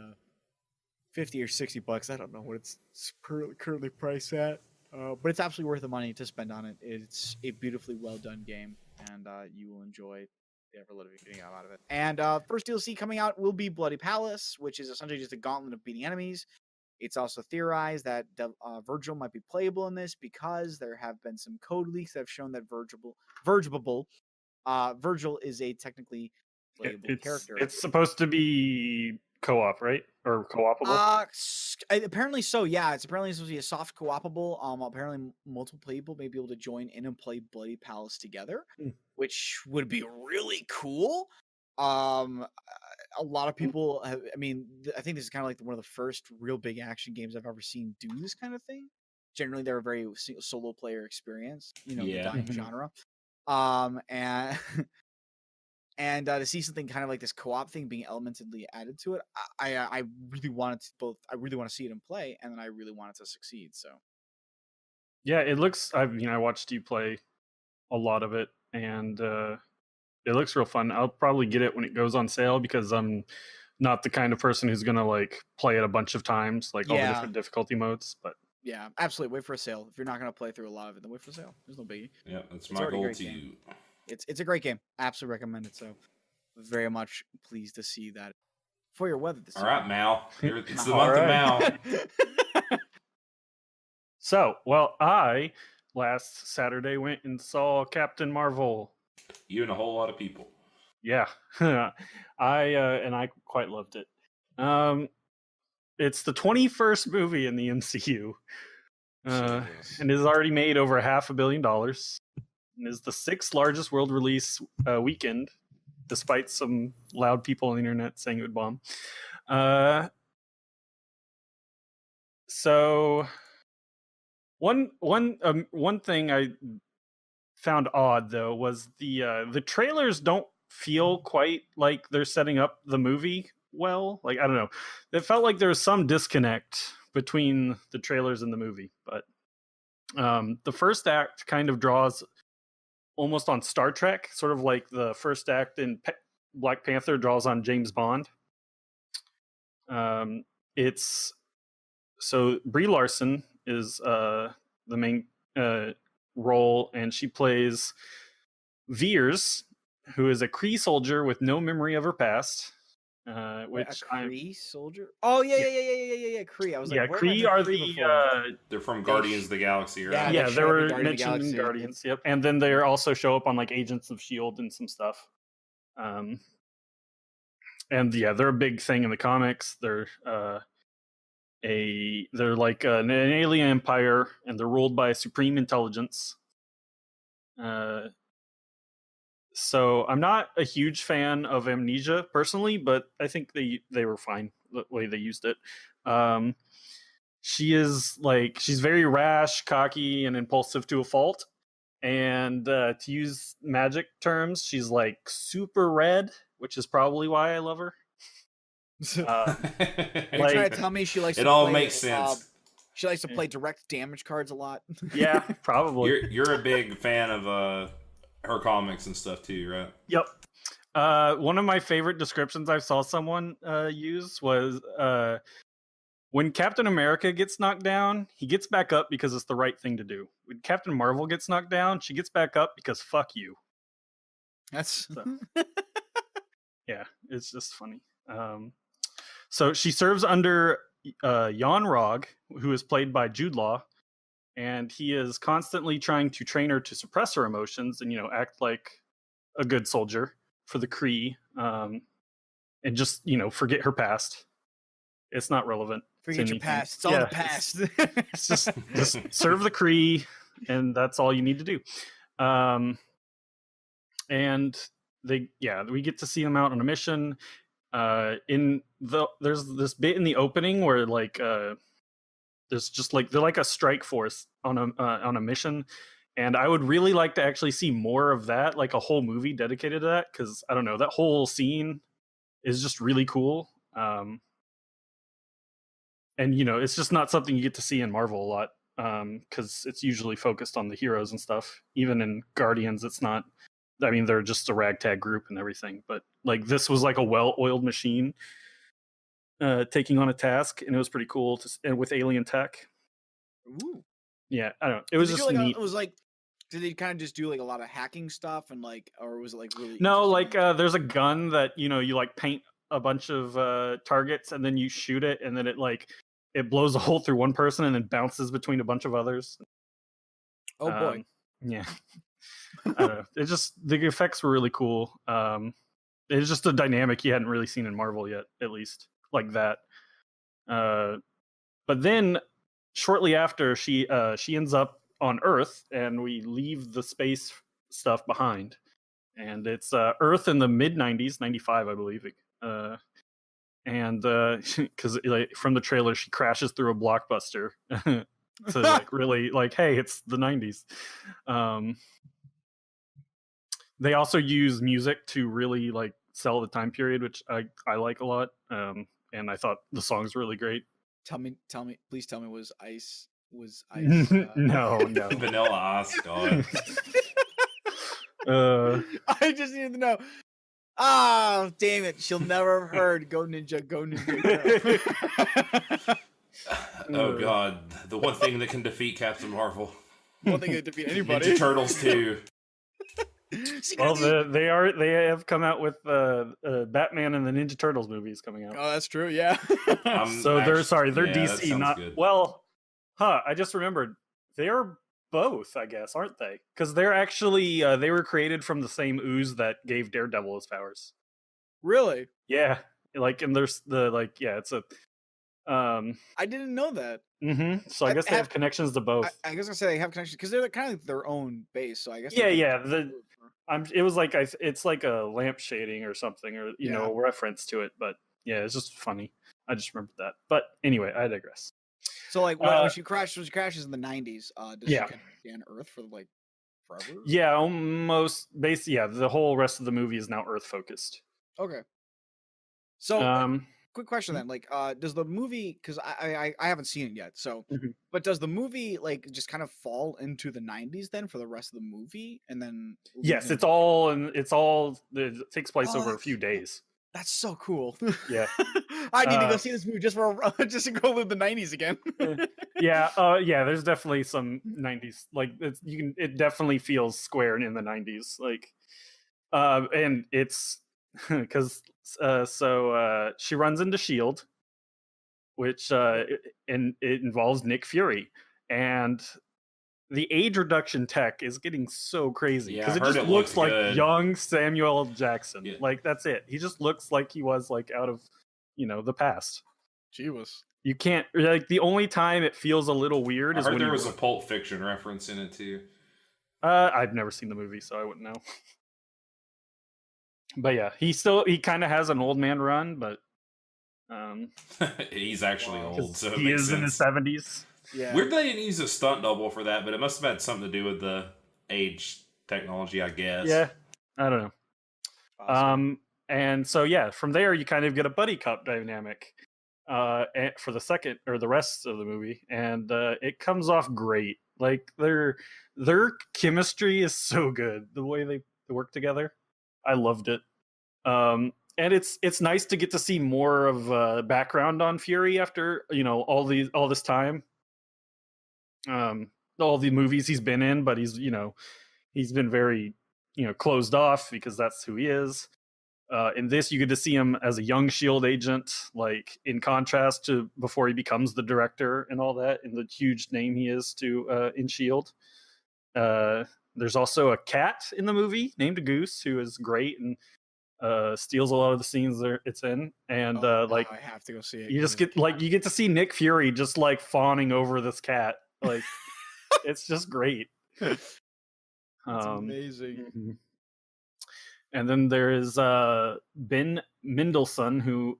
$50 or $60. I don't know what it's currently priced at, but it's absolutely worth the money to spend on it. It's a beautifully well done game, and you will enjoy the ever living getting out of it. And first DLC coming out will be Bloody Palace, which is essentially just a gauntlet of beating enemies. It's also theorized that Virgil might be playable in this because there have been some code leaks that have shown that Virgil is a technically playable character. It's supposed to be co-op, right? Or co-opable? Apparently so. Yeah, it's apparently supposed to be a soft co-opable. Apparently multiple people may be able to join in and play Bloody Palace together, which would be really cool. A lot of people have, I mean, I think this is kind of like one of the first real big action games I've ever seen do this kind of thing. Generally, they're a very solo player experience, the dying genre. And and to see something kind of like this co-op thing being elementally added to it, I really wanted to I really want to see it in play, and then I really want it to succeed. So yeah, it looks. I watched you play a lot of it, and it looks real fun. I'll probably get it when it goes on sale because I'm not the kind of person who's gonna like play it a bunch of times, like all the different difficulty modes. But yeah, absolutely. Wait for a sale. If you're not gonna play through a lot of it, then wait for a sale. There's no biggie. Yeah, that's my goal to you. It's a great game. Absolutely recommend it. So very much pleased to see that for your weather this year. All right, Mao. It's the month of Mao. So, well, I last Saturday went and saw Captain Marvel. You and a whole lot of people. Yeah, I quite loved it. It's the 21st movie in the MCU, and has already made over $500 million, and is the 6th largest world release weekend, despite some loud people on the internet saying it would bomb. So one thing I found odd though was the trailers don't feel quite like they're setting up the movie well. Like, I don't know, it felt like there was some disconnect between the trailers and the movie. But the first act kind of draws almost on Star Trek, sort of like the first act in Black Panther draws on James Bond. It's so Brie Larson is the main role, and she plays Veers, who is a Kree soldier with no memory of her past. Which a Kree soldier? Oh yeah. Kree. I was like, Kree are the they're from Guardians of the Galaxy, right? Yeah, they were mentioned in Guardians. Yep, and then they also show up on like Agents of S.H.I.E.L.D. and some stuff. And yeah, they're a big thing in the comics. They're like an alien empire, and they're ruled by a supreme intelligence. So I'm not a huge fan of Amnesia personally, but I think they were fine the way they used it. She's very rash, cocky, and impulsive to a fault. And to use magic terms, she's like super red, which is probably why I love her. You're trying to tell me she likes it all makes sense. She likes to play direct damage cards a lot. Yeah, probably. You're a big fan of her comics and stuff too, right? Yep. One of my favorite descriptions I saw someone use was when Captain America gets knocked down, he gets back up because it's the right thing to do. When Captain Marvel gets knocked down, she gets back up because fuck you. That's yeah, it's just funny. So she serves under Jan Rog, who is played by Jude Law, and he is constantly trying to train her to suppress her emotions and act like a good soldier for the Kree, and just forget her past. It's not relevant. Forget your past. It's all the past. It's just serve the Kree, and that's all you need to do. And we get to see them out on a mission. There's this bit in the opening where there's just they're like a strike force on a mission, and I would really like to actually see more of that, like a whole movie dedicated to that, because I don't know, that whole scene is just really cool. and it's just not something you get to see in Marvel a lot, because it's usually focused on the heroes and stuff. Even in Guardians, it's not. I mean, they're just a ragtag group and everything, but like this was like a well-oiled machine taking on a task, and it was pretty cool and with alien tech. Ooh. Yeah, I don't know. It was just neat. It was like, did they kind of just do like a lot of hacking stuff and like, or was it like really? No, like there's a gun that you like paint a bunch of targets and then you shoot it, and then it blows a hole through one person and then bounces between a bunch of others. Oh boy. Yeah. I don't know. It just, the effects were really cool. It's just a dynamic you hadn't really seen in Marvel yet, at least like that. But then shortly after, she ends up on Earth, and we leave the space stuff behind. And it's Earth in the mid 90s, 95, I believe. And because from the trailer, she crashes through a Blockbuster to like really like, hey, it's the 90s. They also use music to really like sell the time period, which I like a lot. And I thought the song's really great. Please tell me, was Ice? No. Vanilla Ice, God. I just needed to know. Ah, damn it! She'll never have heard "Go Ninja, Go Ninja." Go. Oh God, the one thing that can defeat Captain Marvel. One thing that can defeat anybody. Ninja Turtles too. Well, they have come out with Batman and the Ninja Turtles movies coming out. Oh, that's true. Yeah. So they're DC, not good. well. I just remembered they're both, I guess, aren't they? Because they're actually they were created from the same ooze that gave Daredevil his powers. Really? Yeah, and there's it's a. I didn't know that. Mm-hmm. So I guess they have connections to both. I guess I say they have connections because they're kind of like their own base. So I guess. Yeah. It was like it's like a lamp shading or something, or a reference to it. But yeah, it's just funny. I just remembered that. But anyway, I digress. So like when she crashes in the 90s, does she kind of stay on Earth for like forever? Yeah, almost. Basically, yeah. The whole rest of the movie is now Earth focused. Okay. So quick question then, like, does the movie? Because I haven't seen it yet. So, but does the movie like just kind of fall into the 90s then for the rest of the movie, and then? Yes, it takes place over a few days. That's so cool. Yeah. I need to go see this movie just to go live the 90s again. Yeah. There's definitely some 90s, like it definitely feels square in the 90s, like and it's because she runs into Shield, which and it involves Nick Fury, and the age reduction tech is getting so crazy because it just looks like young Samuel Jackson. Yeah. Like that's it. He just looks like he was like out of the past. You can't like, the only time it feels a little weird is when there was a Pulp Fiction reference in it too. I've never seen the movie, so I wouldn't know. But yeah, he kind of has an old man run, but he's actually old, so he is in his 70s. Yeah. Weird they didn't use a stunt double for that, but it must have had something to do with the age technology, I guess. Yeah, I don't know. Awesome. And so yeah, from there you kind of get a buddy cop dynamic for the rest of the movie, and it comes off great. Like their chemistry is so good. The way they work together, I loved it. And it's nice to get to see more of background on Fury after all this time. All the movies he's been in, but he's been very closed off because that's who he is. In this, you get to see him as a young Shield agent, like in contrast to before he becomes the director and all that, and the huge name he is in Shield. There's also a cat in the movie named Goose, who is great and steals a lot of the scenes it's in, and I have to go see it. You just get you get to see Nick Fury just like fawning over this cat. Like it's just great. That's amazing. Mm-hmm. And then there is Ben Mendelsohn, who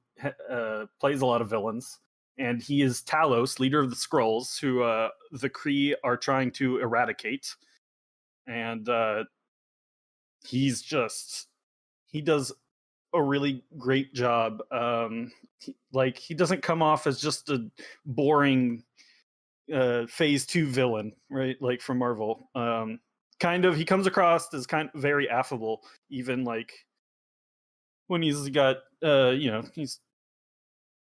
plays a lot of villains, and he is Talos, leader of the Skrulls, who the Kree are trying to eradicate. And he does a really great job. He doesn't come off as just a boring phase 2 villain, right? Like from Marvel. He comes across as kind of very affable, even like when he's got he's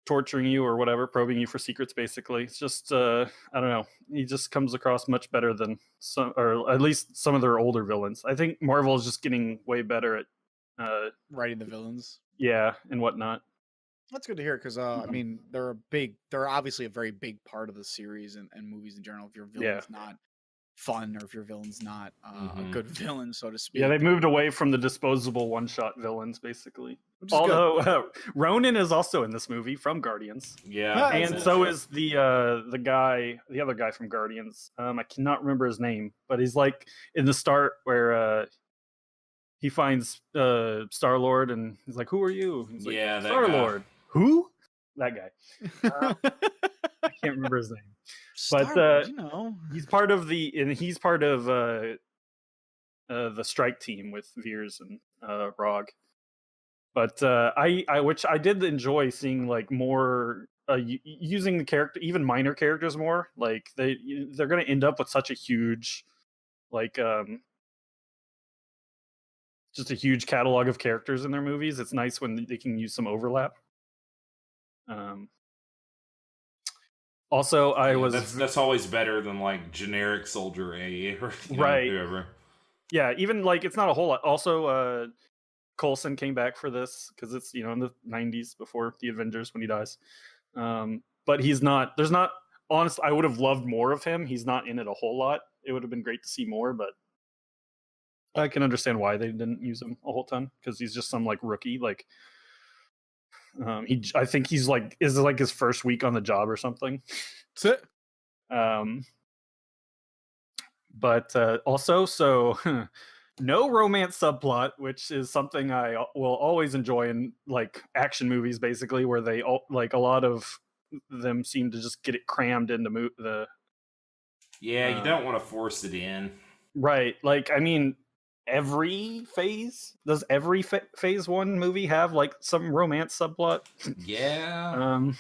torturing you or whatever, probing you for secrets. Basically, it's just I don't know. He just comes across much better than some, or at least some of their older villains. I think Marvel is just getting way better at writing the villains. Yeah, and whatnot. That's good to hear because I mean they're obviously a very big part of the series and movies in general. If your villain's not fun or if your villain's not a good villain, so to speak. Yeah, they moved away from the disposable one-shot villains, basically. Which is Although Ronan is also in this movie from Guardians. Yeah, and so is the other guy from Guardians. I cannot remember his name, but he's like in the start where he finds Star-Lord and he's like, "Who are you?" He's like, that Star-Lord. Who? That guy. I can't remember his name. But he's part of the strike team with Veers and Rog. But I did enjoy seeing like more using the character, even minor characters more. Like they're going to end up with such a huge just a huge catalog of characters in their movies. It's nice when they can use some overlap. Also, that's always better than like generic Soldier A or whoever. Yeah, even like it's not a whole lot. Also, Coulson came back for this because it's in the 90s before the Avengers when he dies. But he's not. There's not. Honestly, I would have loved more of him. He's not in it a whole lot. It would have been great to see more, but I can understand why they didn't use him a whole ton because he's just some like rookie. Like, I think he's like his first week on the job or something. That's it. But also, so no romance subplot, which is something I will always enjoy in like action movies, basically, where they like a lot of them seem to just get it crammed into the. Yeah, you don't want to force it in. Right. Like, I mean, does every phase 1 movie have like some romance subplot? Yeah.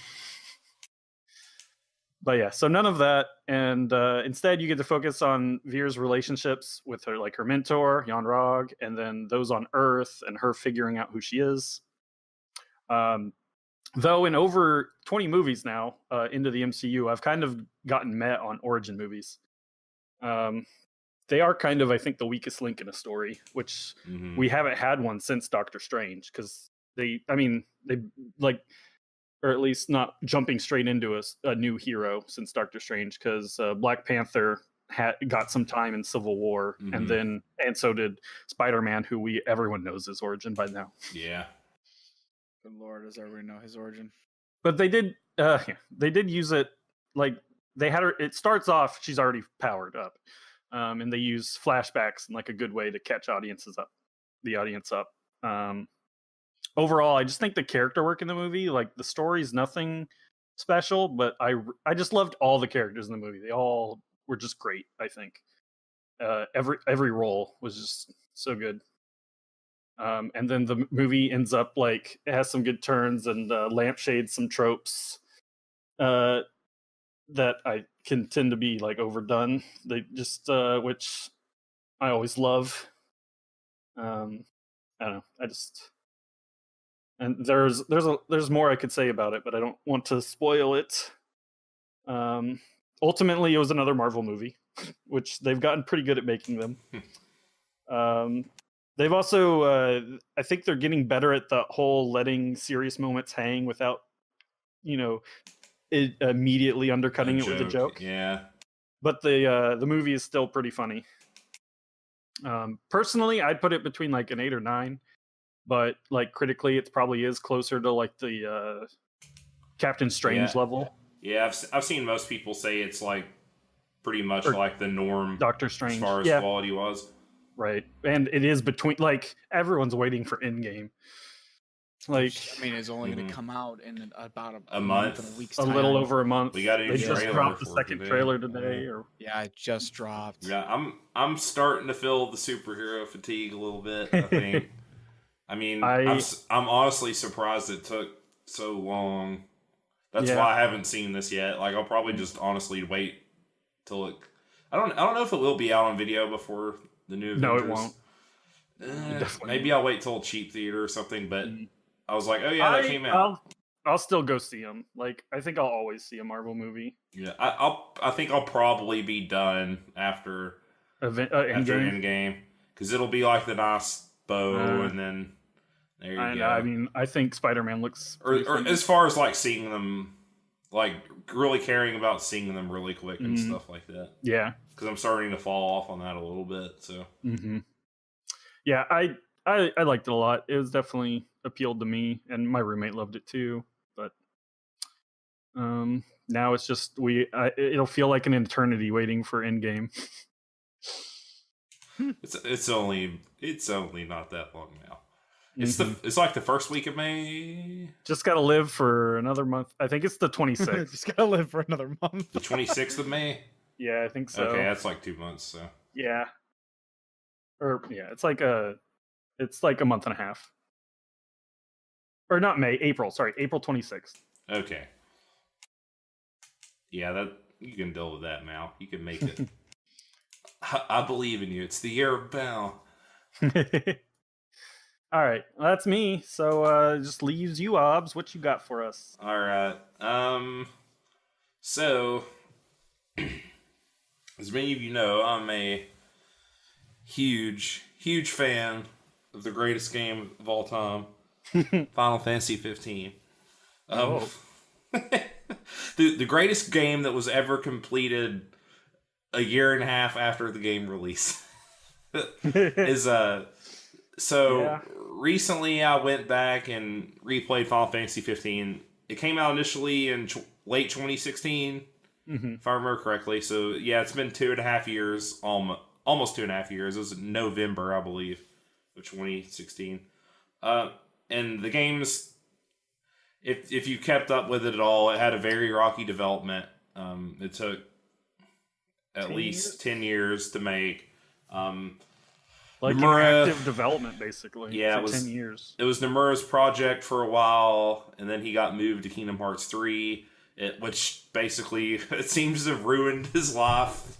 But yeah, so none of that, and instead you get to focus on Veer's relationships with her mentor Jan Rog, and then those on Earth and her figuring out who she is. Though in over 20 movies now into the MCU, I've kind of gotten met on origin movies. They are kind of, I think, the weakest link in a story, which we haven't had one since Doctor Strange, because they like, or at least not jumping straight into a new hero since Doctor Strange, because Black Panther got some time in Civil War, and so did Spider-Man, who everyone knows his origin by now. Yeah. Good Lord, does everybody know his origin? But they did use it, like they had her. It starts off, she's already powered up, and they use flashbacks in like a good way to catch the audience up. Overall, I just think the character work in the movie, like the story's nothing special, but I just loved all the characters in the movie. They all were just great. I think every role was just so good. And then the movie ends up like it has some good turns and lampshades some tropes that I can tend to be like overdone. They just which I always love. I don't know. And there's more I could say about it, but I don't want to spoil it. Ultimately, it was another Marvel movie, which they've gotten pretty good at making them. They've also, I think they're getting better at the whole letting serious moments hang without, it immediately undercutting it with a joke. Yeah. But the movie is still pretty funny. Personally, I'd put it between like an 8 or 9. But like critically, it probably is closer to like the Captain Strange level. Yeah, I've seen most people say it's like pretty much like the norm. Doctor Strange, as far as quality was. Right, and it is between like everyone's waiting for Endgame. Like, I mean, it's only going to come out in about a month and a week's time. A little over a month. We got a new trailer. They just dropped the second trailer today. Yeah, it just dropped. Yeah, I'm starting to feel the superhero fatigue a little bit. I think. I mean, I'm honestly surprised it took so long. That's why I haven't seen this yet. Like, I'll probably just honestly wait till it. I don't know if it will be out on video before the new Avengers. No, it won't. Maybe I'll wait till a cheap theater or something. But I was like, oh yeah, that came out. I'll still go see them. Like, I think I'll always see a Marvel movie. Yeah, I think I'll probably be done after Endgame, because it'll be like the nice bow, and then there you go. I mean, I think Spider-Man looks. Or as far as like seeing them, like really caring about seeing them really quick and stuff like that. Yeah, because I'm starting to fall off on that a little bit. So. Yeah, I liked it a lot. It was definitely appealed to me, and my roommate loved it too. But now it's just it'll feel like an eternity waiting for Endgame. It's only not that long now. It's like the first week of May. Just gotta live for another month. I think it's the 26th. Just gotta live for another month. The 26th of May. Yeah, I think so. Okay, that's like 2 months. So yeah, it's like a month and a half. Or not May, April. Sorry, April 26th. Okay. Yeah, that you can deal with that, Mal. You can make it. I believe in you. It's the year of Mal. All right, well, that's me. So just leaves you, Obs. What you got for us? All right. So, as many of you know, I'm a huge fan of the greatest game of all time, Final Fantasy 15. The greatest game that was ever completed a year and a half after the game release is recently I went back and replayed Final Fantasy 15. It came out initially in late 2016, if I remember correctly. So yeah, it's been 2.5 years, almost 2.5 years. It was November, I believe, of 2016. And the game's, if you kept up with it at all, it had a very rocky development. It took at least 10 years to make. Like Nomura, an active development, basically. Yeah, for 10 years. It was Nomura's project for a while, and then he got moved to Kingdom Hearts 3, which basically it seems to have ruined his life,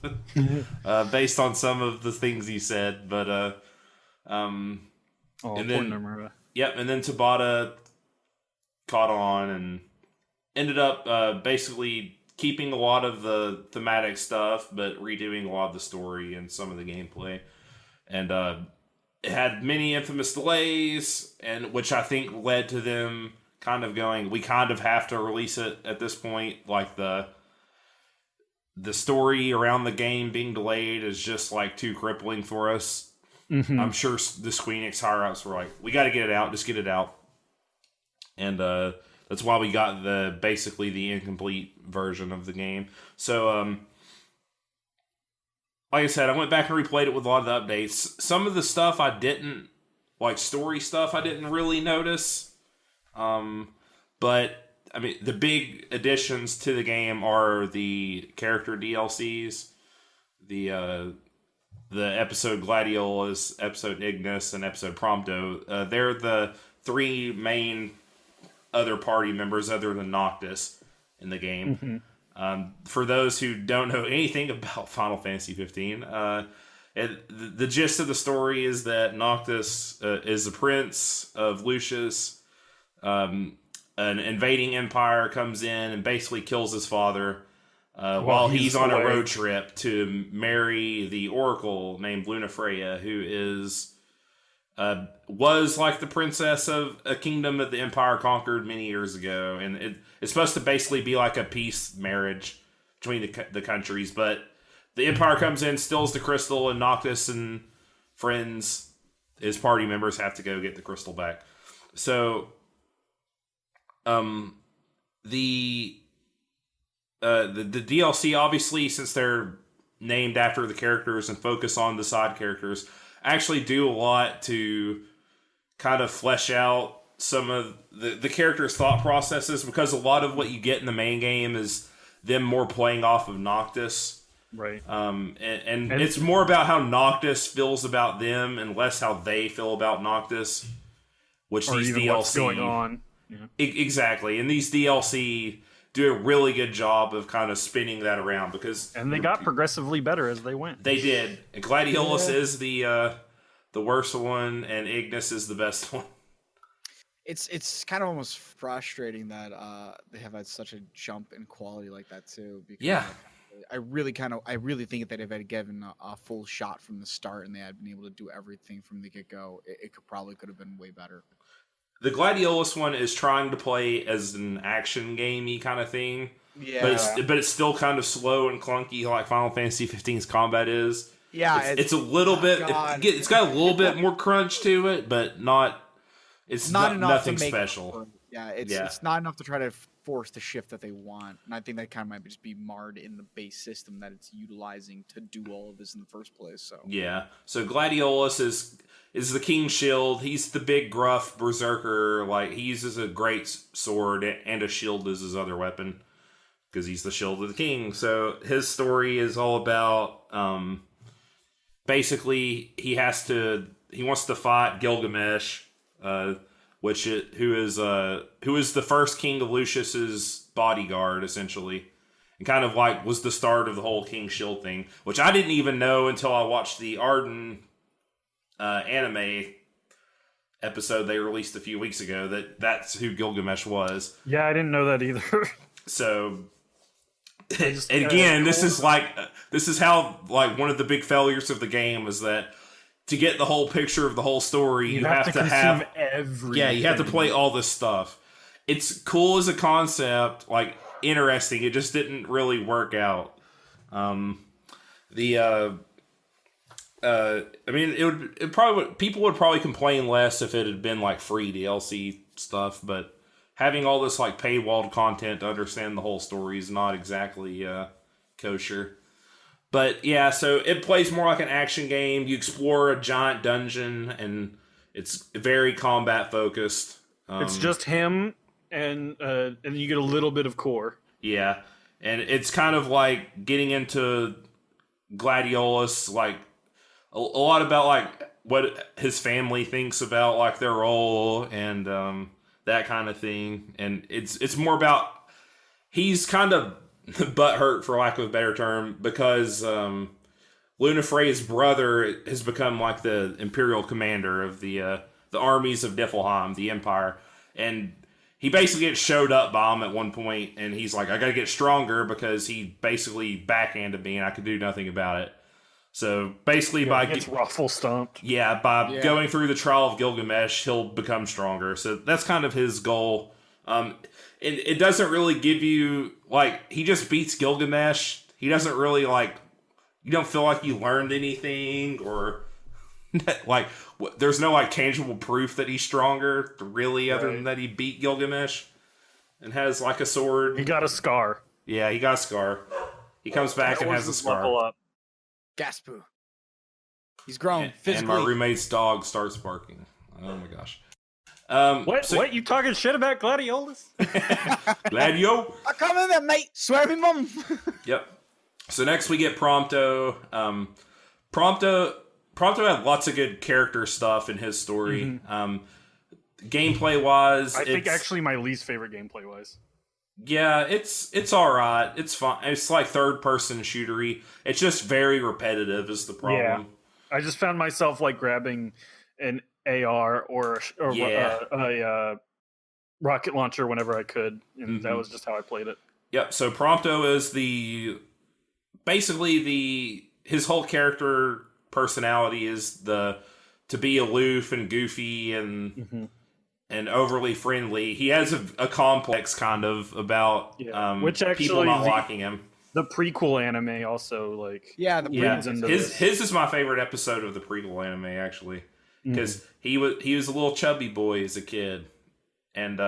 based on some of the things he said. But and then Nomura. Yep, and then Tabata caught on and ended up basically keeping a lot of the thematic stuff, but redoing a lot of the story and some of the gameplay. And it had many infamous delays, and which I think led to them kind of going, we kind of have to release it at this point. Like the story around the game being delayed is just like too crippling for us. I'm sure the Square Enix higher-ups were like, we got to get it out, just get it out. And that's why we got basically the incomplete version of the game. So, like I said, I went back and replayed it with a lot of the updates. Some of the stuff I didn't, like story stuff, I didn't really notice. But, I mean, the big additions to the game are the character DLCs. The episode Gladiolus, episode Ignis, and episode Prompto. They're the three main other party members other than Noctis in the game. For those who don't know anything about Final Fantasy 15, the gist of the story is that Noctis is the prince of Lucius. An invading empire comes in and basically kills his father while he's on a road trip to marry the Oracle named Lunafreya, who is was like the princess of a kingdom that the Empire conquered many years ago, and it's supposed to basically be like a peace marriage between the countries. But the Empire comes in, steals the crystal, and Noctis and friends, his party members, have to go get the crystal back. So, the DLC, obviously, since they're named after the characters and focus on the side characters, actually do a lot to kind of flesh out some of the characters' thought processes, because a lot of what you get in the main game is them more playing off of Noctis. Right. And it's more about how Noctis feels about them and less how they feel about Noctis. which or these even DLC what's going on. Yeah. Exactly, and these DLC do a really good job of kind of spinning that around because And they got progressively better as they went. they did. Gladiolus is the worst one, and Ignis is the best one. It's kind of almost frustrating that they have had such a jump in quality like that too. Because Yeah. I really think if they'd have given a full shot from the start and they had been able to do everything from the get go, it could have been way better. The Gladiolus one is trying to play as an action gamey kind of thing, Yeah, but it's still kind of slow and clunky like Final Fantasy 15's combat is. yeah, It's a little bit. It's got a little bit more crunch to it, but not. It's not enough nothing to make special. It's not enough to try to force the shift that they want, and I think that kind of might just be marred in the base system that it's utilizing to do all of this in the first place. So Yeah. So Gladiolus is the King's Shield. He's the big gruff berserker. Like he uses a great sword and a shield as his other weapon because he's the shield of the king. So his story is all about basically he wants to fight Gilgamesh. Who is the first king of Lucius's bodyguard, essentially, and kind of like was the start of the whole King Shield thing, which I didn't even know until I watched the Arden anime episode they released a few weeks ago. That's who Gilgamesh was. Yeah, I didn't know that either. So, and again, this is how like one of the big failures of the game is that. To get the whole picture of the whole story, you have to have everything. Yeah, you have to play all this stuff. It's cool as a concept, like interesting. It just didn't really work out. I mean, it probably people would probably complain less if it had been like free DLC stuff, but having all this like paywalled content to understand the whole story is not exactly kosher. But yeah, so it plays more like an action game. You explore a giant dungeon, and it's very combat focused. It's just him, and you get a little bit of core. Yeah, and it's kind of like getting into Gladiolus, like a lot about like what his family thinks about like their role and that kind of thing. And it's more about he's kind of butthurt, for lack of a better term, because Lunafrey's brother has become like the imperial commander of the armies of Niflheim, the Empire, and he basically gets showed up by him at one point, and he's like, I gotta get stronger because he basically backhanded me and I could do nothing about it. So basically by gets ruffle stomped. Yeah, by going through the trial of Gilgamesh, he'll become stronger. So that's kind of his goal. It doesn't really give you, like, he just beats Gilgamesh. He doesn't really, like, you don't feel like you learned anything, or, like, there's no, like, tangible proof that he's stronger, really, other than that he beat Gilgamesh and has, like, a sword. He got a scar. Yeah, he got a scar. He comes back and has a scar. Up. Gaspoo. He's grown physically. And my roommate's dog starts barking. Oh, my gosh. What? You talking shit about Gladiolus? Gladio? I come in there, mate. Swear me, mum. Yep. So next we get Prompto. Prompto had lots of good character stuff in his story. Gameplay wise, I think actually my least favorite gameplay wise. Yeah, it's all right. It's fine. It's like third person shootery. It's just very repetitive is the problem. Yeah. I just found myself like grabbing an AR or a rocket launcher whenever I could, and that was just how I played it. Yep. So Prompto is his whole character personality is to be aloof and goofy and overly friendly. He has a complex kind of about which actually people not liking him. The prequel anime also his is my favorite episode of the prequel anime actually. Because he was a little chubby boy as a kid, and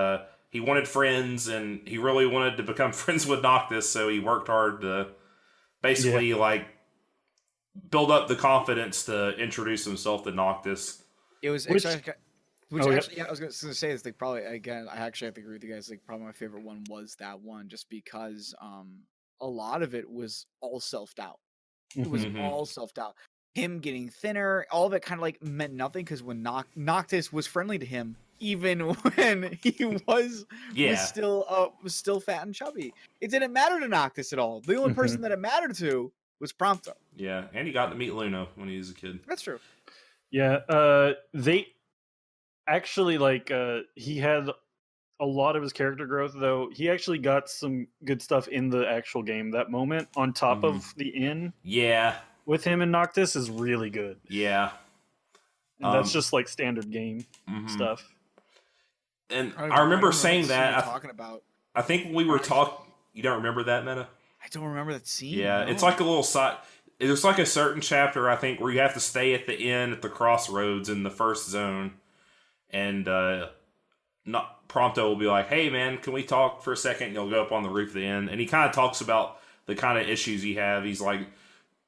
he wanted friends, and he really wanted to become friends with Noctis, so he worked hard to basically like build up the confidence to introduce himself to Noctis. It was I was going to say is like probably again I actually have to agree with you guys. Like probably my favorite one was that one, just because a lot of it was all self doubt. It was all self doubt. Him getting thinner, all of it kind of like meant nothing because when Noctis was friendly to him, even when he was Yeah. was still fat and chubby. It didn't matter to Noctis at all. The only person that it mattered to was Prompto. Yeah, and he got to meet Luna when he was a kid. That's true. Yeah, they actually he had a lot of his character growth, though. He actually got some good stuff in the actual game. That moment on top of the inn, Yeah, with him and Noctis is really good. yeah, and that's just like standard game stuff. And I remember saying that. Talking about. I think when we were talking, you don't remember that, Meta? I don't remember that scene. Yeah, no. It's like a little side. There's like a certain chapter, I think, where you have to stay at the inn at the crossroads in the first zone, and not Prompto will be like, "Hey, man, can we talk for a second?" And you'll go up on the roof of the inn, and he kind of talks about the kind of issues you have. He's like,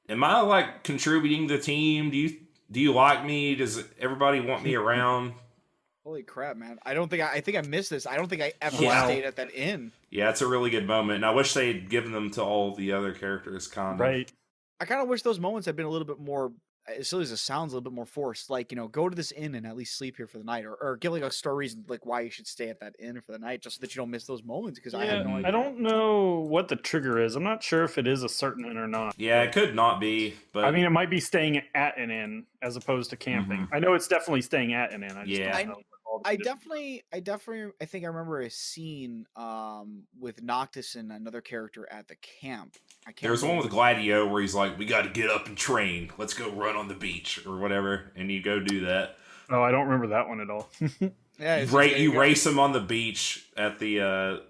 "Am I like contributing to the team? Do you like me? Does everybody want me around?" Holy crap, man! I think I missed this. I don't think I ever stayed at that inn. Yeah, it's a really good moment, and I wish they had given them to all the other characters. Right. I kind of wish those moments had been a little bit more, as silly as it sounds, a little bit more forced. Like, go to this inn and at least sleep here for the night, or give like a story reason, like why you should stay at that inn for the night, just so that you don't miss those moments. Because I have no idea. I don't know what the trigger is. I'm not sure if it is a certain inn or not. Yeah, it could not be, but I mean, it might be staying at an inn as opposed to camping. I know it's definitely staying at an inn. I definitely I think I remember a scene with Noctis and another character at the camp. There's one with Gladio where he's like, "We got to get up and train. Let's go run on the beach or whatever," and you go do that. Oh, I don't remember that one at all. Yeah, you race him on the beach at the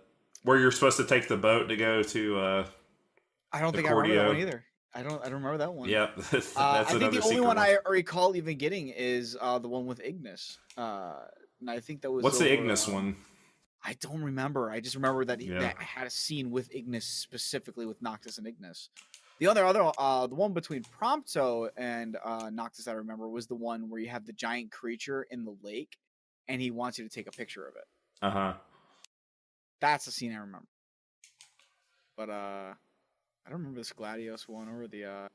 where you're supposed to take the boat to go to. I don't think I remember that one either. I don't remember that one. Yeah, that's I think the only one one. I recall even getting is the one with Ignis. And I think that was. What's the Ignis one? I don't remember. I just remember that, that I had a scene with Ignis, specifically with Noctis and Ignis. The the one between Prompto and Noctis that I remember was the one where you have the giant creature in the lake, and he wants you to take a picture of it. That's the scene I remember. But I don't remember this Gladios one or the.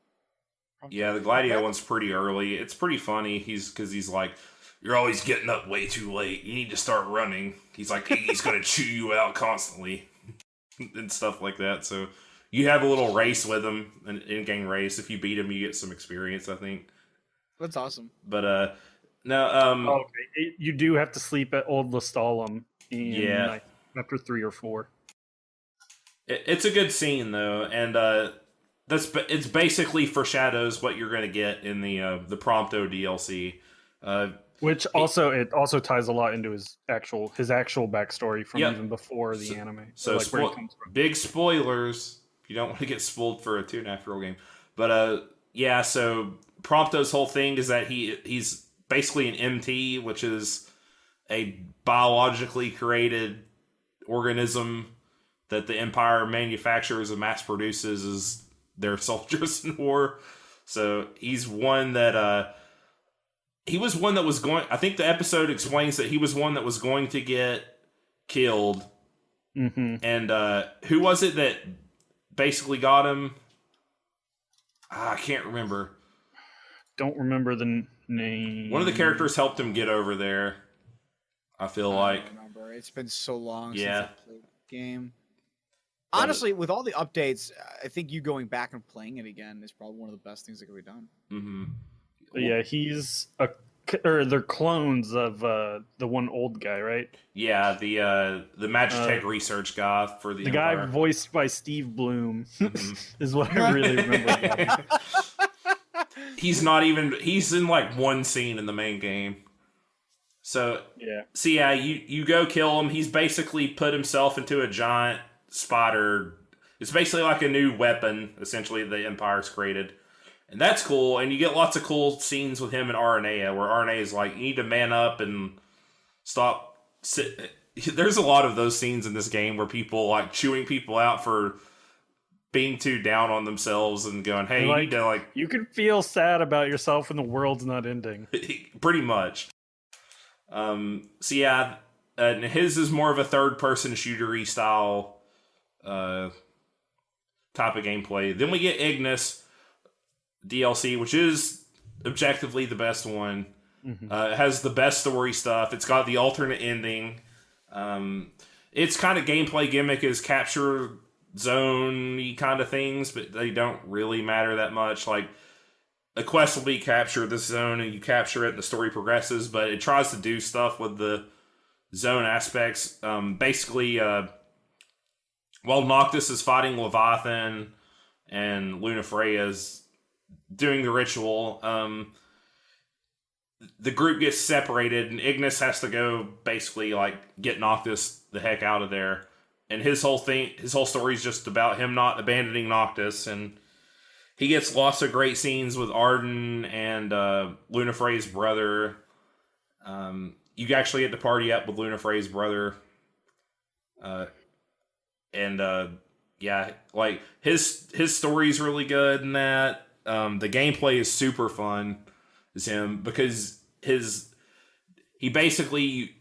Yeah, the Gladio one's pretty early. It's pretty funny. Because he's like, "You're always getting up way too late. You need to start running." He's like, he's going to chew you out constantly and stuff like that. So you have a little race with him, an in-game race. If you beat him, you get some experience, I think. That's awesome. But no, okay. You do have to sleep at Old Lestalem in after 3 or 4. It's a good scene though, and it's basically foreshadows what you're going to get in the Prompto DLC. Which also ties a lot into his actual backstory from even before the anime. So like where he comes from. Big spoilers. You don't want to get spoiled for a 2.5-year-old game. But so Prompto's whole thing is that he's basically an MT, which is a biologically created organism that the Empire manufactures and mass produces as their soldiers in war. So he's one that he was one that was going. I think the episode explains that he was one that was going to get killed. And who was it that basically got him? I can't remember. Don't remember the name. One of the characters helped him get over there. I feel like. I don't remember. It's been so long since I played the game. Honestly, with all the updates, I think you going back and playing it again is probably one of the best things that could be done. Yeah, they're clones of the one old guy, right? Yeah, the Magitech research guy for the guy Empire. voiced by Steve Bloom is what I really remember. He's in like one scene in the main game. So you go kill him. He's basically put himself into a giant spider. It's basically like a new weapon, essentially, the Empire's created. And that's cool, and you get lots of cool scenes with him and Aranea, where Aranea is like, you need to man up and stop. There's a lot of those scenes in this game where people like chewing people out for being too down on themselves and going, hey, you need to like... You can feel sad about yourself and the world's not ending. Pretty much. And his is more of a third-person shooter-y style type of gameplay. Then we get Ignis DLC, which is objectively the best one. Mhm. It has the best story stuff. It's got the alternate ending. Its kind of gameplay gimmick is capture zone-y kind of things, but they don't really matter that much. Like, a quest will be capture this zone, and you capture it, and the story progresses, but it tries to do stuff with the zone aspects. Basically, while Noctis is fighting Leviathan and Lunafreya is doing the ritual, the group gets separated, and Ignis has to go basically like get Noctis the heck out of there. And his whole story is just about him not abandoning Noctis, and he gets lots of great scenes with Arden and Lunafreya's brother. You actually get to party up with Lunafreya's brother, and yeah, like his story's really good in that. The gameplay is super fun. Is him because he basically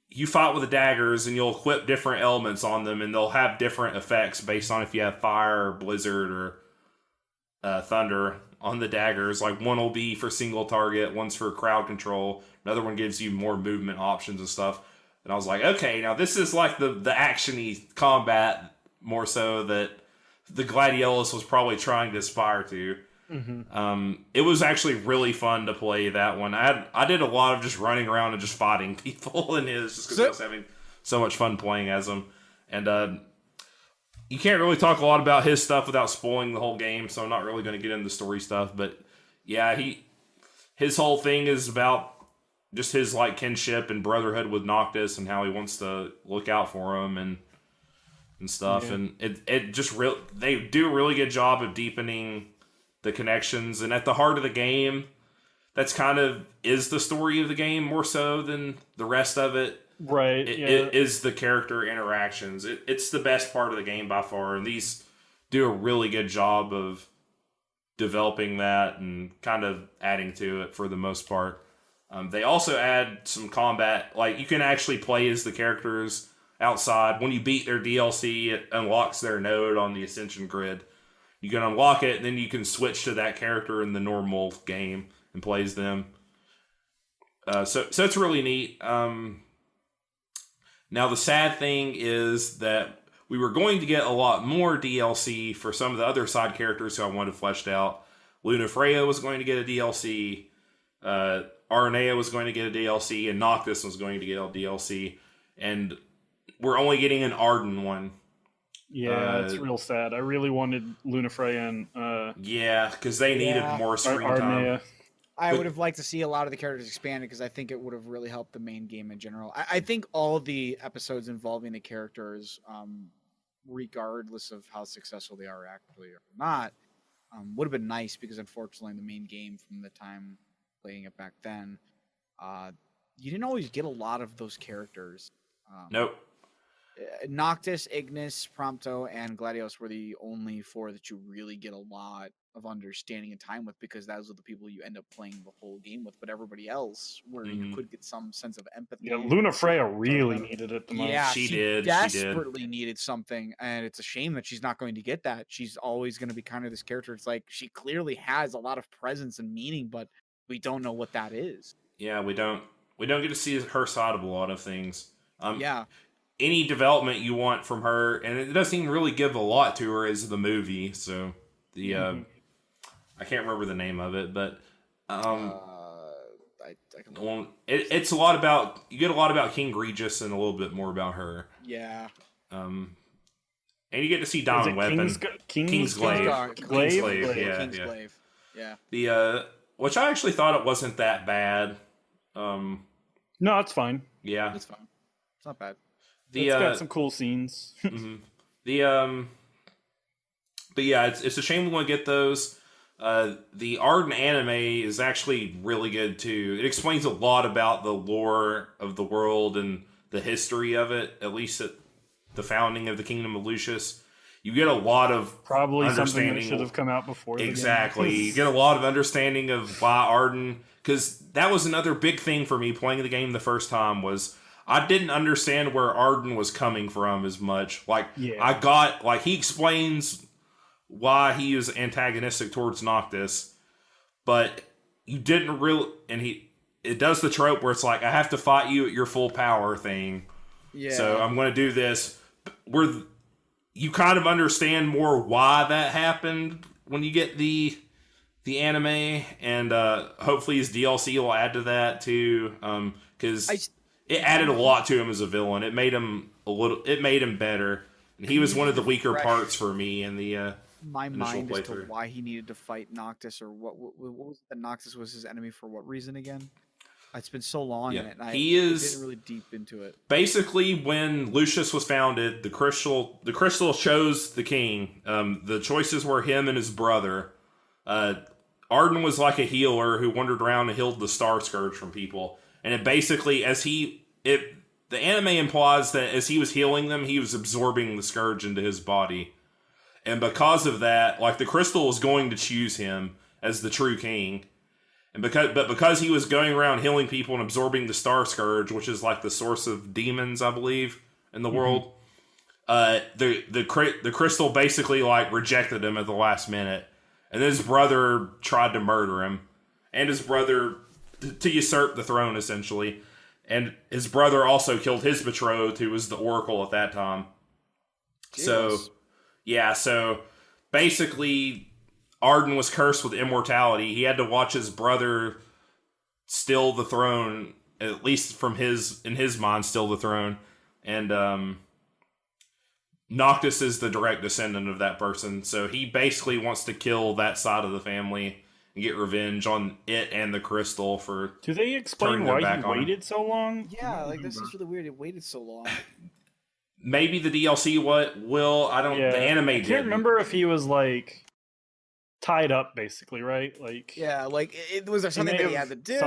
you fight with the daggers and you'll equip different elements on them and they'll have different effects based on if you have fire or blizzard or thunder on the daggers. Like one will be for single target, one's for crowd control, another one gives you more movement options and stuff. And I was like, okay, now this is like the actiony combat more so that the Gladiolus was probably trying to aspire to. It was actually really fun to play that one. I did a lot of just running around and just fighting people in his just because I was having so much fun playing as him. And you can't really talk a lot about his stuff without spoiling the whole game, so I'm not really going to get into the story stuff. But yeah, his whole thing is about just his like kinship and brotherhood with Noctis and how he wants to look out for him and stuff. Yeah. And it just they do a really good job of deepening the connections, and at the heart of the game, that's kind of is the story of the game more so than the rest of it. Right. It is the character interactions. It's the best part of the game by far, and these do a really good job of developing that and kind of adding to it for the most part. They also add some combat, like you can actually play as the characters outside. When you beat their DLC, it unlocks their node on the Ascension grid. You can unlock it, and then you can switch to that character in the normal game and plays them. So it's really neat. Now, the sad thing is that we were going to get a lot more DLC for some of the other side characters who I wanted fleshed out. Lunafreya was going to get a DLC. Aranea was going to get a DLC, and Noctis was going to get a DLC. And we're only getting an Arden one. Yeah, it's real sad. I really wanted Lunafreya and yeah, because they needed more screen time. I would have liked to see a lot of the characters expanded because I think it would have really helped the main game in general. I think all the episodes involving the characters, regardless of how successful they are actually or not, would have been nice because unfortunately in the main game from the time playing it back then, you didn't always get a lot of those characters. Nope. Noctis, Ignis, Prompto, and Gladios were the only four that you really get a lot of understanding and time with because those are the people you end up playing the whole game with. But everybody else, where you could get some sense of empathy. Yeah, Lunafreya really needed it the most. Yeah, she desperately needed something, and it's a shame that she's not going to get that. She's always going to be kind of this character. It's like she clearly has a lot of presence and meaning, but we don't know what that is. Yeah, we don't get to see her side of a lot of things. Yeah. Any development you want from her, and it doesn't even really give a lot to her, is the movie. So the I can't remember the name of it, but it's a lot about you get a lot about King Regis and a little bit more about her. Yeah. And you get to see Diamond Weapon, Kingsglaive. Kingsglaive. Yeah. The which I actually thought it wasn't that bad. No, it's fine. Yeah, it's fine. It's not bad. It's got some cool scenes. But yeah, it's a shame we won't get those. The Arden anime is actually really good too. It explains a lot about the lore of the world and the history of it, at least at the founding of the Kingdom of Lucius. You get a lot of probably something that should have come out before. Exactly. You get a lot of understanding of why Arden, because that was another big thing for me playing the game the first time was I didn't understand where Arden was coming from as much. I got, he explains why he is antagonistic towards Noctis, but you didn't really, and it does the trope where it's like, I have to fight you at your full power thing. Yeah. So I'm going to do this. Where you kind of understand more why that happened when you get the anime, and hopefully his DLC will add to that too. Because it added a lot to him as a villain. It made him It made him better. And he was one of the weaker parts for me in the my mind as to playthrough. why he needed to fight Noctis, or what was it that Noctis was his enemy for what reason again? It's been so long, Yeah. and I didn't really deep into it. Basically, when Lucius was founded, the crystal chose the king. The choices were him and his brother. Arden was like a healer who wandered around and healed the Star Scourge from people. And it basically, the anime implies that as he was healing them, he was absorbing the Scourge into his body. And because of that, like, the crystal was going to choose him as the true king. And because he was going around healing people and absorbing the Star Scourge, which is like the source of demons, I believe, in the world, the crystal basically like rejected him at the last minute, and then his brother tried to murder him, and his brother to usurp the throne essentially, and his brother also killed his betrothed, who was the Oracle at that time. Jesus. So basically, Arden was cursed with immortality. He had to watch his brother steal the throne, at least in his mind, steal the throne. And Noctis is the direct descendant of that person. So he basically wants to kill that side of the family and get revenge on it and the crystal for. Do they explain why he waited so long? Yeah, like this is really weird. It waited so long. Maybe the DLC will. I don't. Yeah, The anime I can't remember if he was like tied up, basically, right? Like, yeah, like was there something that he had to do?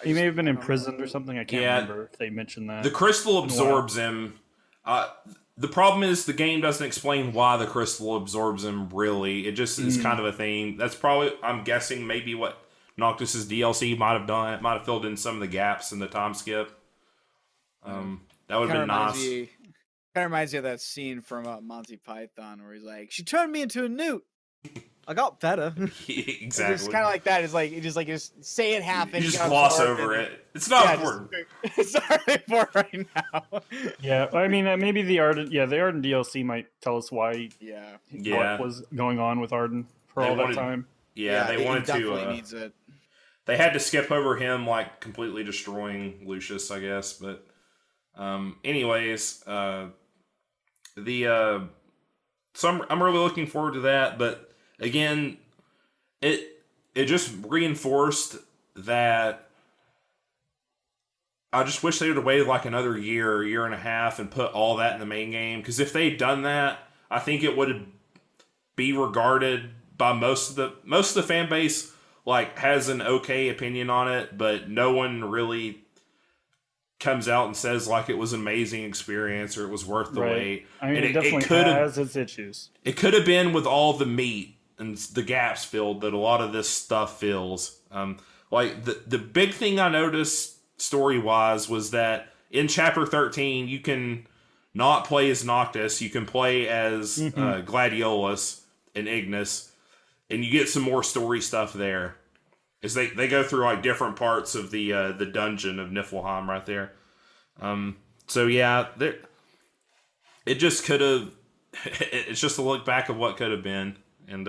He may have been imprisoned or something. I can't remember if they mentioned that. The crystal absorbs him. The problem is the game doesn't explain why the crystal absorbs him, really. It just is kind of a thing. That's probably, I'm guessing, maybe what Noctis's DLC might have done. It might have filled in some of the gaps in the time skip. That would have been nice. Kind of reminds me of that scene from Monty Python where he's like, "She turned me into a newt. I got better." Exactly. It's kind of like that. It's like you just say it happened. You just gloss over it. It's not important. It's not important right now. Yeah, I mean, maybe the Arden DLC might tell us why. What was going on with Arden for that time? Yeah, they wanted to. Definitely needs it. They had to skip over him, like completely destroying Lucius, I guess. But, anyways, so I'm really looking forward to that. But again, it just reinforced that. I just wish they would have waited like another year and a half, and put all that in the main game. Because if they'd done that, I think it would be regarded by most of the fan base like has an okay opinion on it, but no one really comes out and says like it was an amazing experience or it was worth the wait. I mean, it definitely has its issues. It could have been with all the meat and the gaps filled that a lot of this stuff fills. Like the big thing I noticed story-wise was that in Chapter 13, you can not play as Noctis. You can play as Gladiolus and Ignis, and you get some more story stuff there. As they go through like different parts of the dungeon of Niflheim right there. So yeah, it just could have. It's just a look back of what could have been, and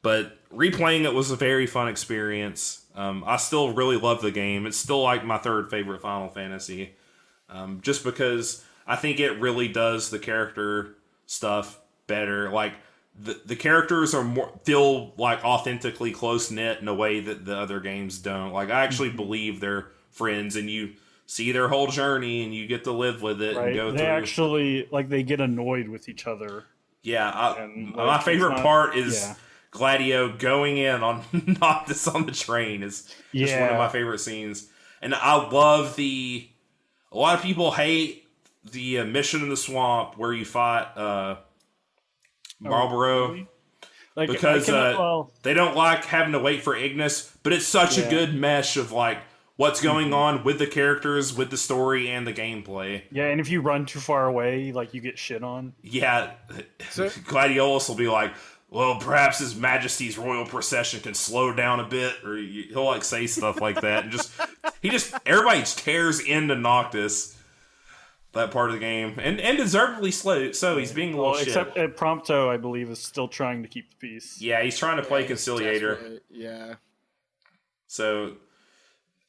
but replaying it was a very fun experience. I still really love the game. It's still like my third favorite Final Fantasy, just because I think it really does the character stuff better. Like the characters are feel like authentically close knit in a way that the other games don't. Like I actually believe they're friends, and you see their whole journey, and you get to live with it and go through. They actually they get annoyed with each other. Yeah, my favorite part is Gladio going in on Noctis on the train is just one of my favorite scenes. And I love a lot of people hate the mission in the swamp where you fight Marlboro. Really? Because they don't like having to wait for Ignis, but it's such a good mesh of like what's going on with the characters, with the story, and the gameplay. Yeah, and if you run too far away, like you get shit on. Yeah, Gladiolus will be like, well, perhaps His Majesty's royal procession can slow down a bit, or he'll like say stuff like that, and everybody tears into Noctis. That part of the game, and deservedly slow. So he's being a little shit. Except Prompto, I believe, is still trying to keep the peace. Yeah, he's trying to play Conciliator. Yeah. So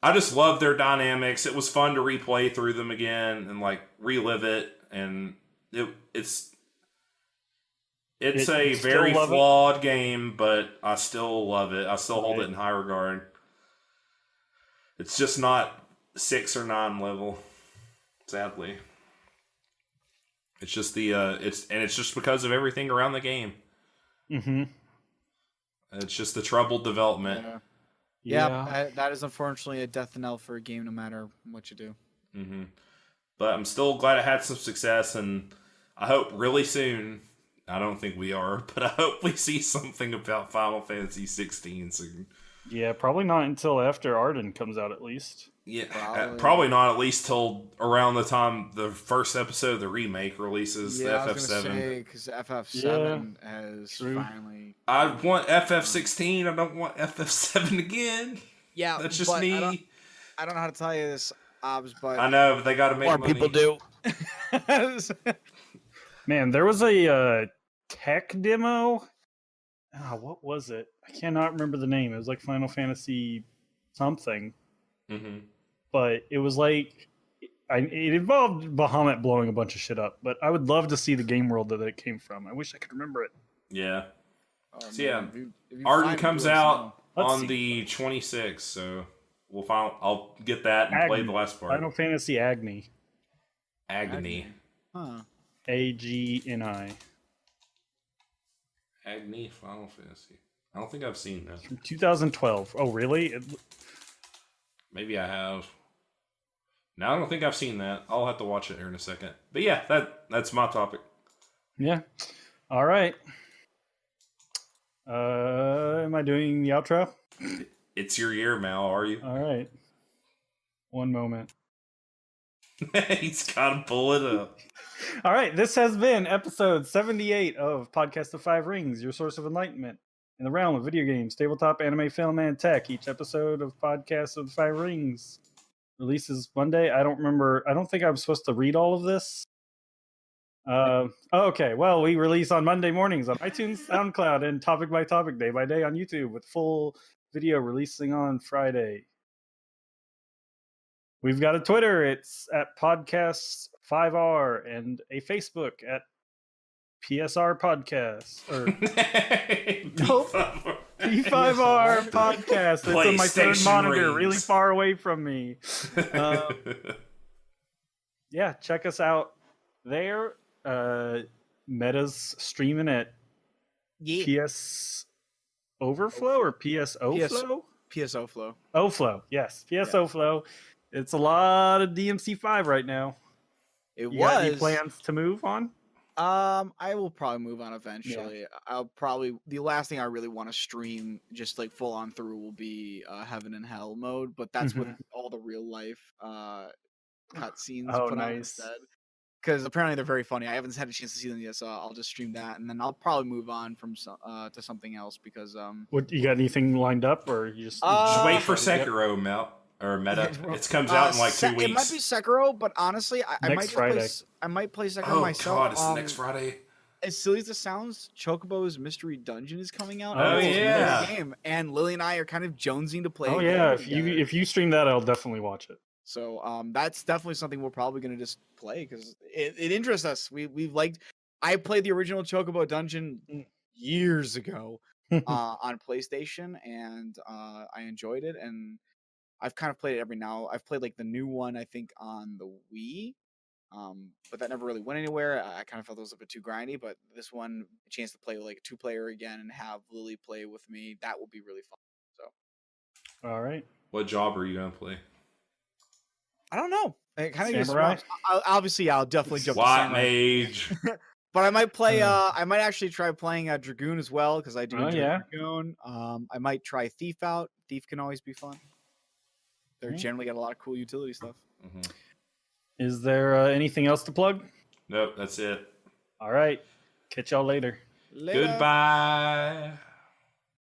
I just love their dynamics. It was fun to replay through them again and like relive it, and it's a very flawed game, but I still love it. I still hold it in high regard. It's just not 6 or 9 level, sadly. It's just it's just because of everything around the game. Mm-hmm. It's just the troubled development. Yeah, that is unfortunately a death knell for a game, no matter what you do. Mm-hmm. But I'm still glad it had some success, and I hope really soon. I don't think we are, but I hope we see something about Final Fantasy 16 soon. Yeah, probably not until after Arden comes out, at least. Yeah, probably not at least till around the time the first episode of the remake releases. Yeah, the FF7. Because FF7 has finally. I want FF16. I don't want FF7 again. Yeah, that's just me. I don't know how to tell you this, Obs, but I know, but they got to make more money. people do. Man, there was a tech demo. What was it? I cannot remember the name. It was like Final Fantasy something. Mm-hmm. But it was like it involved Bahamut blowing a bunch of shit up. But I would love to see the game world that it came from. I wish I could remember it. Yeah. So man, Arden comes out on the 26th, so I'll get that and play the last part. Final Fantasy Agni. Agni. Huh. Agni. Agni Final Fantasy. I don't think I've seen that. From 2012. Oh, really? Maybe I have. No, I don't think I've seen that. I'll have to watch it here in a second. But yeah, that's my topic. Yeah. All right. Am I doing the outro? It's your year, Mal, are you? All right. One moment. He's got to pull it up. All right. This has been episode 78 of Podcast of Five Rings, your source of enlightenment in the realm of video games, tabletop, anime, film, and tech. Each episode of Podcast of the Five Rings releases Monday. I don't remember. I don't think I was supposed to read all of this. Okay. Well, we release on Monday mornings on iTunes, SoundCloud, and topic by topic, day by day on YouTube, with full video releasing on Friday. We've got a Twitter. It's at Podcasts5R, and a Facebook at PSR Podcast. Or nope, P5R Podcast. It's on my third monitor, really far away from me. Yeah, check us out there. Meta's streaming at PS Overflow or PSO Flow? PSO Flow. Flow, yes. PSO Flow. It's a lot of DMC5 right now. Got any plans to move on? I will probably move on eventually. Yeah. The last thing I really want to stream, just like full on through, will be Heaven and Hell mode. But that's with all the real life cutscenes put on instead. Because apparently they're very funny. I haven't had a chance to see them yet, so I'll just stream that, and then I'll probably move on from to something else because What, you got anything lined up, or you just wait for Sekiro, Mel? Or Meta. It comes out in like 2 weeks. It might be Sekiro, but honestly, I might Friday. I might play Sekiro myself. Oh god, it's next Friday. As silly as it sounds, Chocobo's Mystery Dungeon is coming out. Oh yeah, game, and Lily and I are kind of jonesing to play. Oh yeah, if you stream that, I'll definitely watch it. So that's definitely something we're probably gonna just play because it interests us. We've liked. I played the original Chocobo Dungeon years ago on PlayStation, and I enjoyed it. And I've kind of played it every now. I've played like the new one, I think, on the Wii, but that never really went anywhere. I kind of felt it was a bit too grindy. But this one, a chance to play like a 2-player again and have Lily play with me, that will be really fun. So, all right. What job are you gonna play? I don't know. It kind of Samurai. Obviously, I'll definitely jump. SWAT mage. But I might play. I might actually try playing Dragoon as well because I do enjoy Dragoon. I might try Thief out. Thief can always be fun. They're generally got a lot of cool utility stuff. Mm-hmm. Is there anything else to plug? Nope, that's it. All right. Catch y'all later. Later. Goodbye.